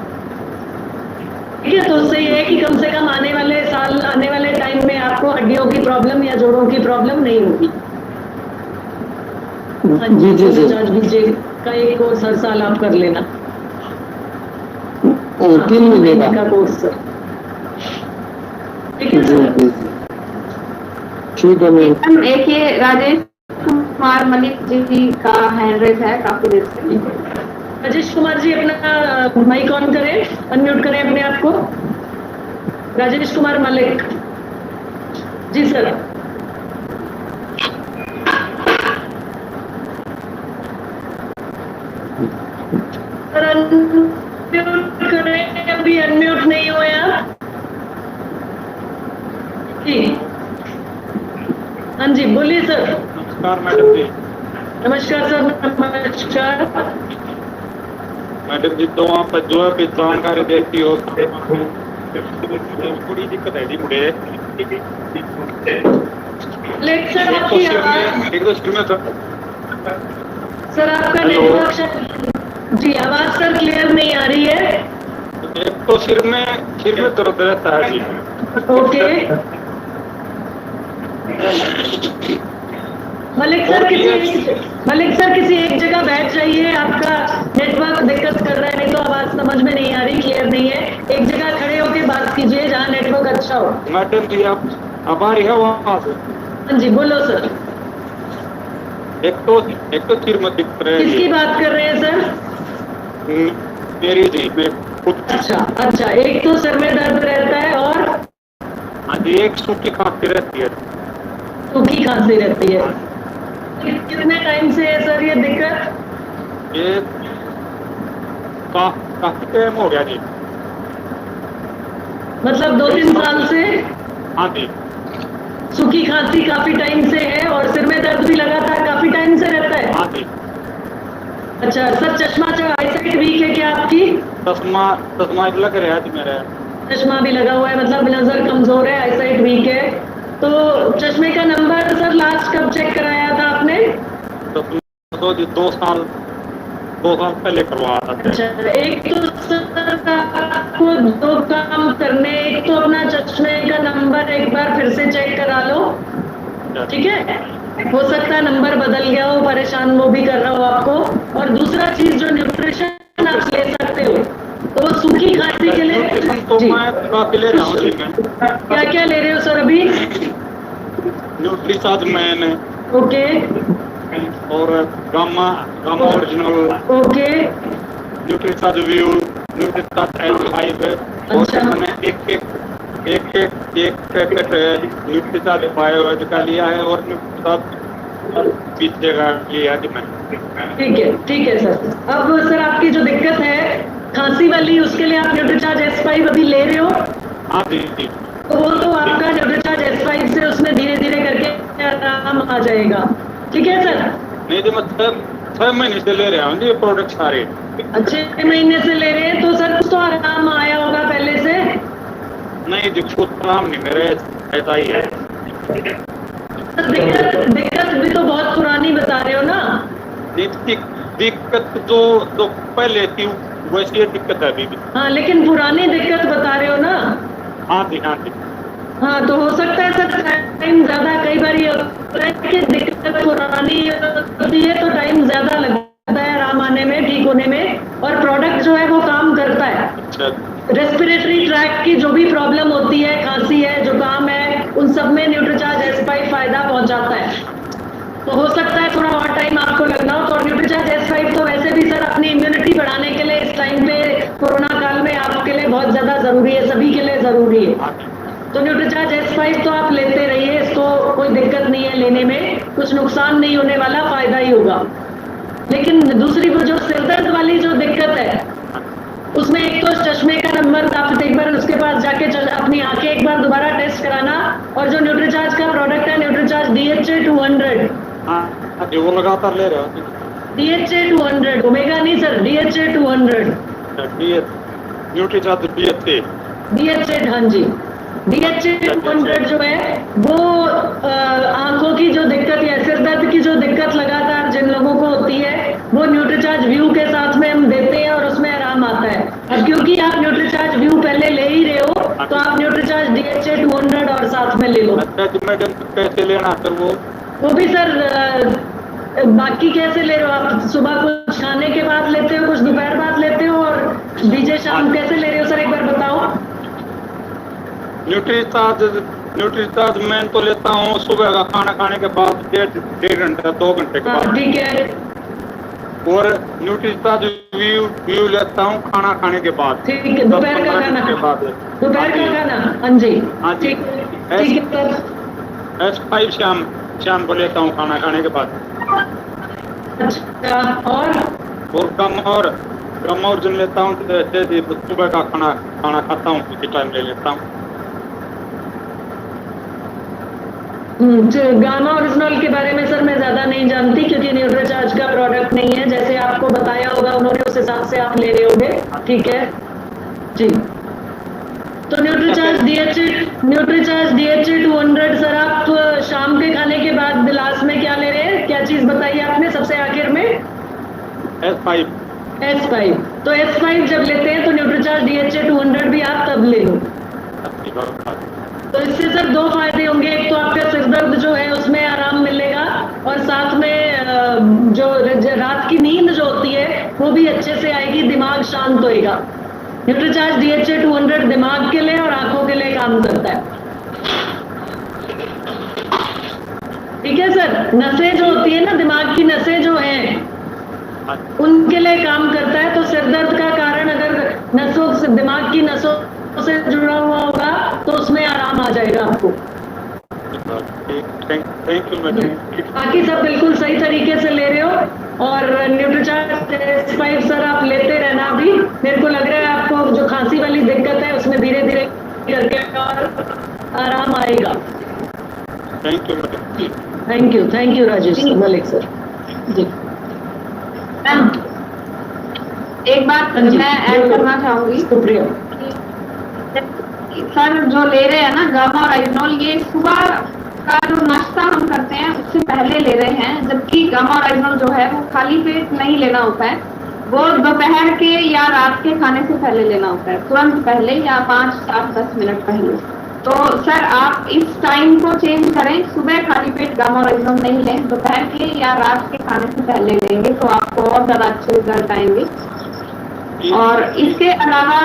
ठीक है, तो उससे ये है कि कम से कम आने वाले साल, आने वाले टाइम में आपको हड्डियों की प्रॉब्लम या जोड़ों की प्रॉब्लम नहीं होगी। हाँ जी, न्यूट्रीचार्ज बीजे का एक कोर्स हर साल आप कर लेना। 3 महीने का कोर्स सर। ठीक है सर। ठीक है मैम। एक ये राजेश कुमार मलिक जी का हैंड रेज है काफी देर से। राजेश कुमार जी अपना माइक ऑन करें, अनम्यूट करें अपने आप को। Rajesh Kumar Malik ji sir. Sir unmute करें, अभी अनम्यूट नहीं हुए आप जी। हाँ जी, बोलिए सर। नमस्कार मैडम जी। नमस्कार सर। नमस्कार मैडम जी, तो आप जो है जानकारी देती हो, थोड़ी दिक्कत है जी मुझे। लेक्चर आपकी आवाज, एक तो में सर आपका नेटवर्क जी, आवाज सर क्लियर नहीं आ रही है। एक तो सिर में दर्द रहता है जी। ओके मलिक सर किसी एक जगह बैठ जाइए, आपका नेटवर्क दिक्कत कर रहा है, नहीं तो आवाज समझ में नहीं आ रही, क्लियर नहीं है। एक जगह खड़े होकर बात कीजिए जहाँ नेटवर्क अच्छा हो। मैडम जी आप आ रही है वहाँ से? हाँ जी, बोलो सर। एक तो सिर में दिक्कत है। किसकी बात कर रहे हैं सर? मेरी जी, मेरे खुद। अच्छा, एक तो सिर में दर्द रहता है और हाँ जी, एक सूखी खांसी रहती है। सूखी खांसी रहती है। कितने टाइम से है सर ये दिक्कत? ये काफी टाइम हो गया जी। मतलब 2-3 साल से? हाँ जी। सूखी खांसी काफी टाइम से है और सिर में दर्द भी लगातार काफी टाइम से रहता है? हाँ जी। अच्छा सर, चश्मा आईसाइट वीक है क्या आपकी? चश्मा लग रहा है जी मेरा। चश्मा भी लगा हुआ है, मतलब नजर कमजोर है, आईसाइट वीक है। तो चश्मे का नंबर सर लास्ट कब चेक कराया था आपने? तो 2 साल पहले करवाया था। अच्छा, एक तो सर आपको 2 काम करने, एक तो अपना चश्मे का नंबर एक बार फिर से चेक करा लो, ठीक है? हो सकता है नंबर बदल गया हो, परेशान वो भी कर रहा हो आपको। और दूसरा चीज जो न्यूट्रिशन आप ले सकते हो, तो सूखी खांसी के लिए तो मैं काफी ले रहा हूँ जी। मैं क्या ले रहे हो सर अभी? न्यूट्रीचार्ज मैन है। ओके। और gamma original. Okay. Nutricharge view, Nutricharge L5 है। और मैंने एक पैकेट न्यूट्रीचार्ज बायो का लिया है और न्यूट्रीचार्ज 20 जगह लिया जी मैंने। ठीक है सर। अब सर आपकी जो दिक्कत है खांसी वाली, उसके लिए आप न्यूट्रीचार्ज S5 अभी ले रहे हो? हाँ जी। तो वो तो आपका न्यूट्रीचार्ज S5 से उसमें धीरे धीरे करके आराम आ जाएगा, ठीक है सर? नहीं जी, मैं 6 महीने से ले रहा हूँ जी प्रोडक्ट सारे। 6 महीने से ले रहे हैं, तो सर कुछ तो आराम आया होगा पहले से? नहीं जी, कुछ आराम नहीं, मेरे ऐसा ही है। दिक्कत भी तो बहुत पुरानी बता रहे हो ना। दिक्कत जो पहले थी वैसी दिक्कत है अभी भी। हाँ, लेकिन पुरानी दिक्कत बता रहे हो ना। हाँ जी, हाँ जी। हाँ, तो हो सकता है सर टाइम ज्यादा, कई बार ये होता है कि दिक्कत पुरानी होती है तो टाइम ज्यादा लगता है आराम आने में, ठीक होने में, और प्रोडक्ट जो है वो काम करता है। अच्छा। रेस्पिरेटरी ट्रैक की जो भी प्रॉब्लम होती है, खांसी है, जुकाम है, उन सब में न्यूट्रीचार्ज S5 फायदा पहुंचाता है। तो हो सकता है थोड़ा और टाइम आपको लगना हो। तो न्यूट्रीचार्ज S5 तो वैसे भी सर अपनी इम्यूनिटी बढ़ाने के लिए इस टाइम पे कोरोना काल में आपके लिए बहुत ज्यादा जरूरी है, सभी के लिए जरूरी है। तो न्यूट्रीचार्ज S5 तो आप लेते रहिए, इसको कोई दिक्कत नहीं है लेने में, कुछ नुकसान नहीं होने वाला, फायदा ही होगा। लेकिन दूसरी वो जो सिरदर्द वाली जो दिक्कत है, उसमें एक तो चश्मे का नंबर आप एक बार उसके पास जाके अपनी आंखें एक बार दोबारा टेस्ट कराना, और जो न्यूट्रीचार्ज का प्रोडक्ट है न्यूट्रीचार्ज DHA 200, हाँ जी, वो लगातार ले रहे हो। DHA 200, ओमेगा नहीं सर, DHA 200, न्यूट्रीचार्ज DHA, हाँ जी, DHA 200 जो है वो आंखों की जो दिक्कत या सिर दर्द की जो दिक्कत लगातार जिन लोगों को होती है, वो न्यूट्रीचार्ज व्यू के साथ में हम देते हैं और उसमें आराम आता है। अब क्योंकि आप न्यूट्रीचार्ज व्यू पहले ले ही रहे हो, तो आप न्यूट्रीचार्ज DHA 200 और साथ में ले लो। मैडम कैसे लेना फिर वो भी सर बाकी कैसे ले रहे हो आप? सुबह कुछ खाने के बाद लेते हो, कुछ दोपहर बाद लेते हो, और बीजे शाम कैसे ले रहे हो सर, एक बार बताओ। न्यूट्रीचार्ज मैं तो लेता हूँ सुबह का खाना खाने के बाद, डेढ़ घंटे 2 घंटे के बाद। ठीक है। और न्यूट्रीचार्ज व्यू लेता हूँ खाना खाने के बाद। ठीक है, दोपहर का खाना के बाद, दोपहर का खाना, हाँ जी, हाँ जी। ठीक है सर। S5 शाम को लेता हूँ खाना खाने के बाद। अच्छा, और कम और जन लेता हूँ, जैसे सुबह का खाना खाता हूँ उसी टाइम ले लेता हूँ। गामा ओरिजिनल के बारे में सर मैं ज्यादा नहीं जानती, क्योंकि न्यूट्रीचार्ज का प्रोडक्ट नहीं है, जैसे आपको बताया होगा उन्होंने उस हिसाब से आप ले रहे होंगे। ठीक है जी। तो न्यूट्रीचार्ज DHA 200 सर आप शाम के खाने के बाद गिलास में क्या ले रहे हैं, क्या चीज बताई आपने सबसे आखिर में? S5। तो S5 जब लेते हैं तो न्यूट्रीचार्ज DHA 200 भी आप तब ले लो। तो इससे सर 2 फायदे होंगे, एक तो आपका सिरदर्द जो है उसमें आराम मिलेगा, और साथ में जो रात की नींद जो होती है वो भी अच्छे से आएगी, दिमाग शांत होएगा। न्यूट्रीचार्ज DHA 200 दिमाग के लिए और आंखों के लिए काम करता है। ठीक है सर। नसें जो होती है ना, दिमाग की नसें जो हैं उनके लिए काम करता है। तो सिरदर्द का कारण अगर नसों से, दिमाग की नसों से जुड़ा हुआ होगा तो उसमें आराम आ जाएगा आपको। Thank you madam. बाकी सब बिल्कुल सही तरीके से ले रहे हो, और न्यूट्रीचार्ज S5 सर आप लेते रहना। अभी मेरे को लग रहा है आपको जो खांसी वाली दिक्कत है उसमें धीरे धीरे करके और आराम आएगा। Thank you madam. Thank you Rajesh Malik sir ji. एक बात मैं ऐड करना चाहूंगी। शुक्रिया सर, जो ले रहे हैं ना गामा और आइजोल, ये सुबह का जो नाश्ता हम करते हैं उससे पहले ले रहे हैं, जबकि गामा और आइजोल जो है वो खाली पेट नहीं लेना होता है, वो दोपहर के या रात के खाने से पहले लेना होता है, तुरंत पहले या 5, 7, 10 मिनट पहले। तो सर आप इस टाइम को चेंज करें, सुबह खाली पेट गामा और आइजोल नहीं लें, दोपहर के या रात के खाने से पहले लेंगे तो आपको और ज्यादा अच्छे रिजल्ट आएंगे। और इसके अलावा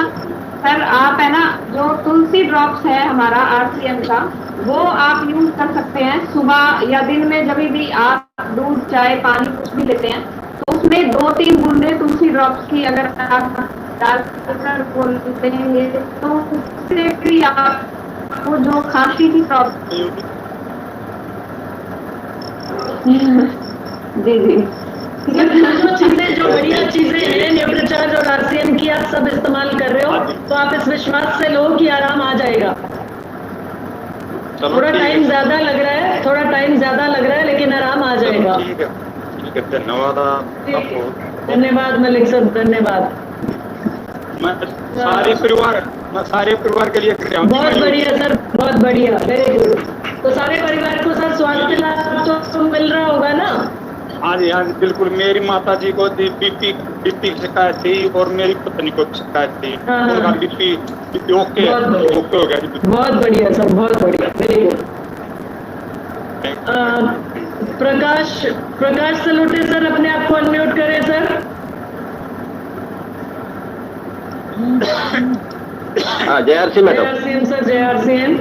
सर आप है ना, जो तुलसी ड्रॉप्स है हमारा RCM का, वो आप यूज कर सकते हैं सुबह या दिन में, जब भी आप दूध, चाय, पानी कुछ भी लेते हैं तो उसमें 2-3 बूंदे तुलसी ड्रॉप्स की अगर आप डालकर बोल देंगे तो उससे भी आपको जो खांसी की प्रॉब्लम जी जो चीजें, जो बढ़िया चीजें हैं न्यूट्रीचार्ज और RCM की आप सब इस्तेमाल कर रहे हो, तो आप इस विश्वास से लो कि आराम आ जाएगा। थोड़ा टाइम ज्यादा लग रहा है, लेकिन आराम आ जाएगा। ठीक है, धन्यवाद आपको। धन्यवाद मलिक सर, धन्यवाद। मैं सारे परिवार के लिए कर रहा हूँ। बहुत बढ़िया सर, बहुत बढ़िया, वेरी गुड। तो सारे परिवार को सर स्वास्थ्य लाभ तो मिल रहा होगा ना? हाँ जी बिल्कुल। मेरी माता जी को बीपी की शिकायत थी और मेरी पत्नी को शिकायत थी। उनका बीपी ओके हो गया। बहुत बढ़िया सर, बहुत बढ़िया, वेरी गुड। प्रकाश सलोटे सर, अपने आप को अनम्यूट करें सर। हाँ, JRC madam. JRCM sir, JRCM।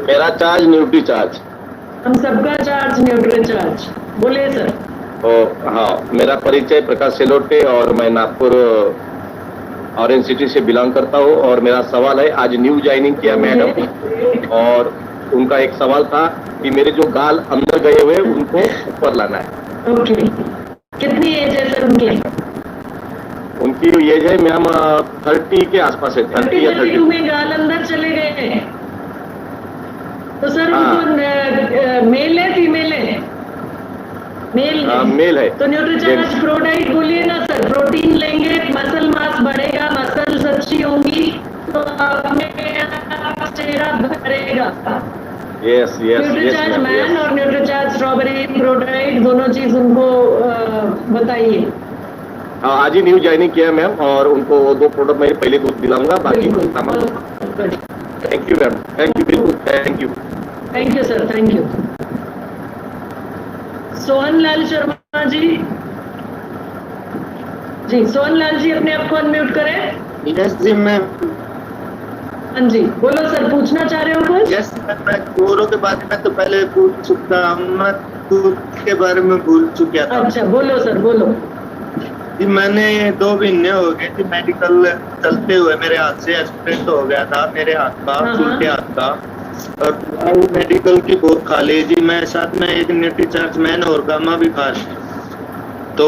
मेरा चार्ज न्यूट्री चार्ज। हम सबका चार्ज न्यूट्री चार्ज। बोलिए सर। हाँ, मेरा परिचय प्रकाश सेलोटे और मैं नागपुर ऑरेंज सिटी से बिलोंग करता हूँ। और मेरा सवाल है, आज न्यू ज्वाइनिंग किया मैडम, और उनका एक सवाल था कि मेरे जो गाल अंदर गए हुए उनको ऊपर लाना है। ओके, कितनी एज है सर उनकी? उनकी जो एज है मैम 30 के आसपास है, 30 या 32 में गाल अंदर चले गए हैं। तो सर उनको मेल है फीमेल है? मेल है। तो न्यूट्रीचार्ज प्रो डाइट बोलिए ना सर। प्रोटीन लेंगे, मसल मास बढ़ेगा, मसल्स अच्छी होंगी तो चेहरा भरेगा। यस न्यूट्रीचार्ज मैन और न्यूट्रीचार्ज स्ट्रॉबेरी प्रो डाइट दोनों चीज उनको बताइए। हाँ, आज ही न्यू ज्वाइनिंग किया मैम, और उनको वो 2 प्रोडक्ट मैं पहले दूध दिलाऊंगा, बाकी सामान। Thank you ma'am, thank you, बिल्कुल thank you. Thank you sir, thank you. Sohan Lal Sharma ji, Sohan Lal ji अपने आप को अनम्यूट करें। यस जी मैम। हाँ जी, बोलो सर, पूछना चाह रहे हो कुछ? यस, मैं गोरों के बारे में तो पहले पूछ चुका हूँ, मैं दूध के बारे में भूल चुका था। अच्छा, बोलो सर, बोलो। जी, मैंने 2 महीने हो गए थे मेडिकल चलते हुए, मेरे हाथ से एक्सीडेंट हो गया था, मेरे हाथ का, उल्टे हाथ का, और मेडिकल की बहुत खा ली जी। मैं साथ में एक न्यूट्रीचार्ज मैन और गामा भी खा रही, तो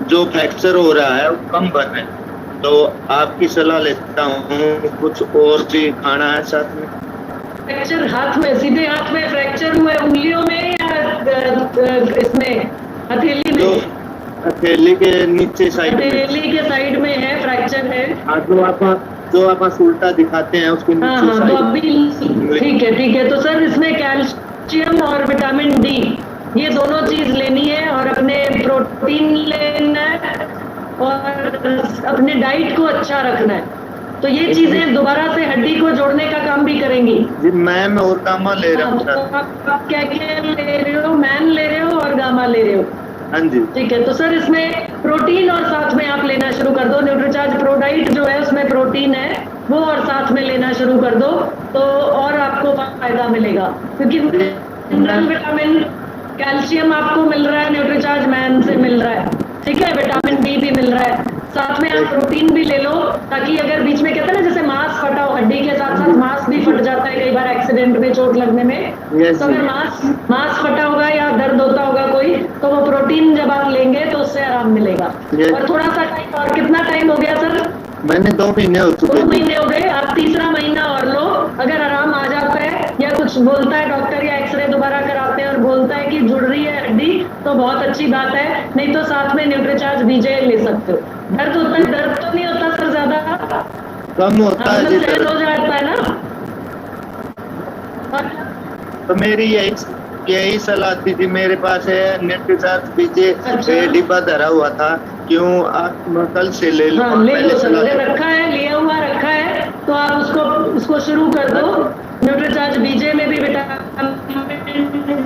जो फ्रैक्चर हो रहा है वो कम बन रहा है। तो आपकी सलाह लेता हूँ, कुछ और भी खाना है साथ में? फ्रैक्चर हाथ में, सीधे हाथ में फ्रैक्चर हुआ है, उंगलियों में या इसमें हथेली में? हथेली के नीचे साइड, हथेली के साइड में है फ्रैक्चर है। जो आप उल्टा दिखाते हैं उसके नीचे साइड। तो अभी ठीक है। तो सर इसमें कैल्शियम और विटामिन डी ये दोनों चीज लेनी है, और अपने प्रोटीन लेना है, और अपने डाइट को अच्छा रखना है। तो ये चीजें दोबारा से हड्डी को जोड़ने का काम भी करेंगी जी। मैम और गामा ले रहा हूँ। तो आप क्या ले रहे हो? मैन ले रहे हो और गामा ले रहे हो? हाँ जी, ठीक है। तो सर इसमें प्रोटीन और साथ में आप लेना शुरू कर दो। न्यूट्रीचार्ज प्रो डाइट जो है उसमें प्रोटीन है वो, और साथ में लेना शुरू कर दो तो और आपको फायदा मिलेगा, क्योंकि मिनरल, विटामिन, कैल्शियम आपको मिल रहा है न्यूट्रीचार्ज मैन से मिल रहा है, ठीक है। विटामिन डी भी मिल रहा है, साथ में आप प्रोटीन भी ले लो, ताकि अगर बीच में कहते हैं ना जैसे मांस फटा हो, हड्डी के साथ साथ मांस भी फट जाता है कई बार एक्सीडेंट में, चोट लगने में। तो अगर मांस फटा होगा या दर्द होता होगा कोई, तो वो प्रोटीन जब आप लेंगे तो उससे आराम मिलेगा। और थोड़ा सा टाइम, और कितना टाइम हो गया सर? मैंने 2 महीने हो चुके। 2 महीने हो गए, आप 3रा महीना और लो। अगर आराम आ जाता है या कुछ बोलता है डॉक्टर या एक्सरे दोबारा कराते हैं और बोलता है कि जुड़ रही है हड्डी, तो बहुत अच्छी बात है। नहीं तो साथ में न्यूट्रीचार्ज बीजे ले सकते हो। दर्द होता है? दर्द तो नहीं होता सर ज्यादा? कम होता है, सहज हो जाता है ना? तो मेरी यही सलाह थी जी। मेरे पास है न्यूट्रीचार्ज बीजे, डिब्बा धरा हुआ था, क्यों आप कल से ले लो? ले लो सर, रखा है, लिया हुआ रखा है, तो आप उसको शुरू कर दो। न्यूट्रीचार्ज बीजे में भी विटामिन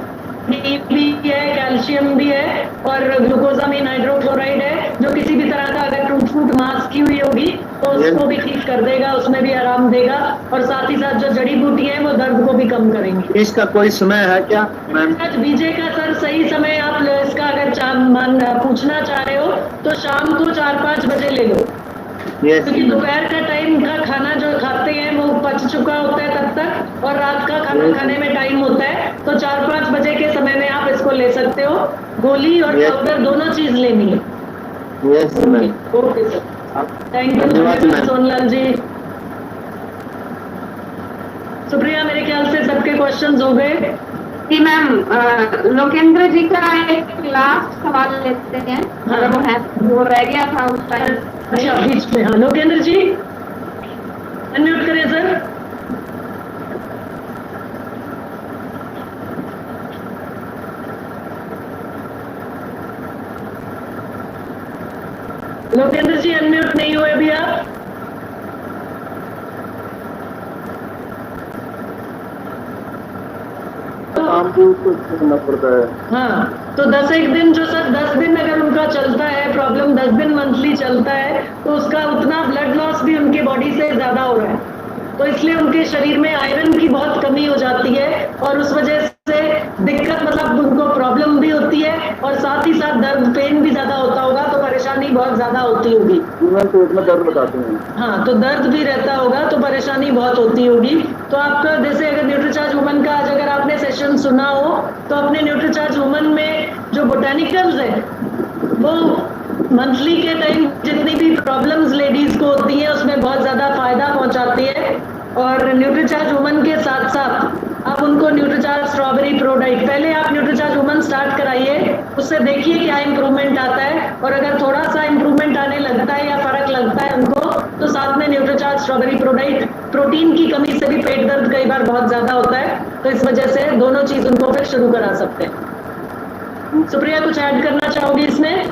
डी भी है, कैल्शियम भी है, और ग्लूकोजामिन हाइड्रोक्लोराइड है, जो किसी भी तरह का अगर टूट फूट मांस की हुई होगी तो उसको भी ठीक कर देगा, उसमें भी आराम देगा। और साथ ही साथ जो जड़ी बूटी है वो दर्द को भी कम करेंगी। इसका कोई समय है क्या मैम? बीजे का सर सही समय आप इसका अगर पूछना चाह रहे हो तो शाम को 4-5 बजे ले लो, क्योंकि दोपहर का टाइम का खाना जो खाते हैं वो पच चुका होता है तब तक, और रात का खाना खाने में टाइम होता है। तो 4-5 बजे के समय में आप इसको ले सकते हो। गोली और पाउडर दोनों चीज लेनी है। Okay sir, thank you Sonlal ji. Supriya, मेरे ख्याल से सबके क्वेश्चंस हो गए। जी मैम, लोकेंद्र जी का एक लास्ट सवाल लेते हैं, अगर वो रह गया था उस टाइम। अच्छा, बीच में। हाँ, लोकेंद्र जी अनम्यूट करें सर। लोकेंद्र जी अनम्यूट नहीं हुए अभी आप? काम भी उसको करना पड़ता है। हाँ, तो 10 दिन जो सर 10 दिन अगर उनका चलता है प्रॉब्लम, 10 दिन मंथली चलता है, तो उसका उतना ब्लड लॉस भी उनके बॉडी से ज्यादा हो रहा है, तो इसलिए उनके शरीर में आयरन की बहुत कमी हो जाती है और उस वजह से दिक्कत, मतलब उनको प्रॉब्लम भी होती है और साथ ही साथ दर्द पेन भी ज्यादा होता होगा, तो परेशानी बहुत ज्यादा होती होगी। पेट में दर्द बताते हैं। हाँ, तो दर्द भी रहता होगा, तो परेशानी बहुत होती होगी। तो आपका जैसे अगर न्यूट्रीचार्ज वुमन का आज अगर आपने सेशन सुना हो, तो अपने न्यूट्रीचार्ज वुमन में जो बोटानिकल्स है वो मंथली के टाइम जितनी भी प्रॉब्लम्स लेडीज को होती है उसमें बहुत ज्यादा फायदा पहुंचाती है। और न्यूट्रीचार्ज वुमन के साथ साथ आप उनको न्यूट्रीचार्ज स्ट्रॉबेरी प्रो डाइट, पहले आप न्यूट्रीचार्ज वुमन स्टार्ट कराइए, उससे देखिए क्या इंप्रूवमेंट आता है, और अगर थोड़ा सा इंप्रूवमेंट आने लगता है या फर्क लगता है उनको, तो साथ में Nutricharge strawberry pro diet. Protein की कमी से भी पेट दर्द कई बार बहुत ज्यादा होता है, तो इस वजह से दोनों चीज उनको फिर शुरू करा सकते हैं। सुप्रिया कुछ ऐड करना चाहोगी इसमें?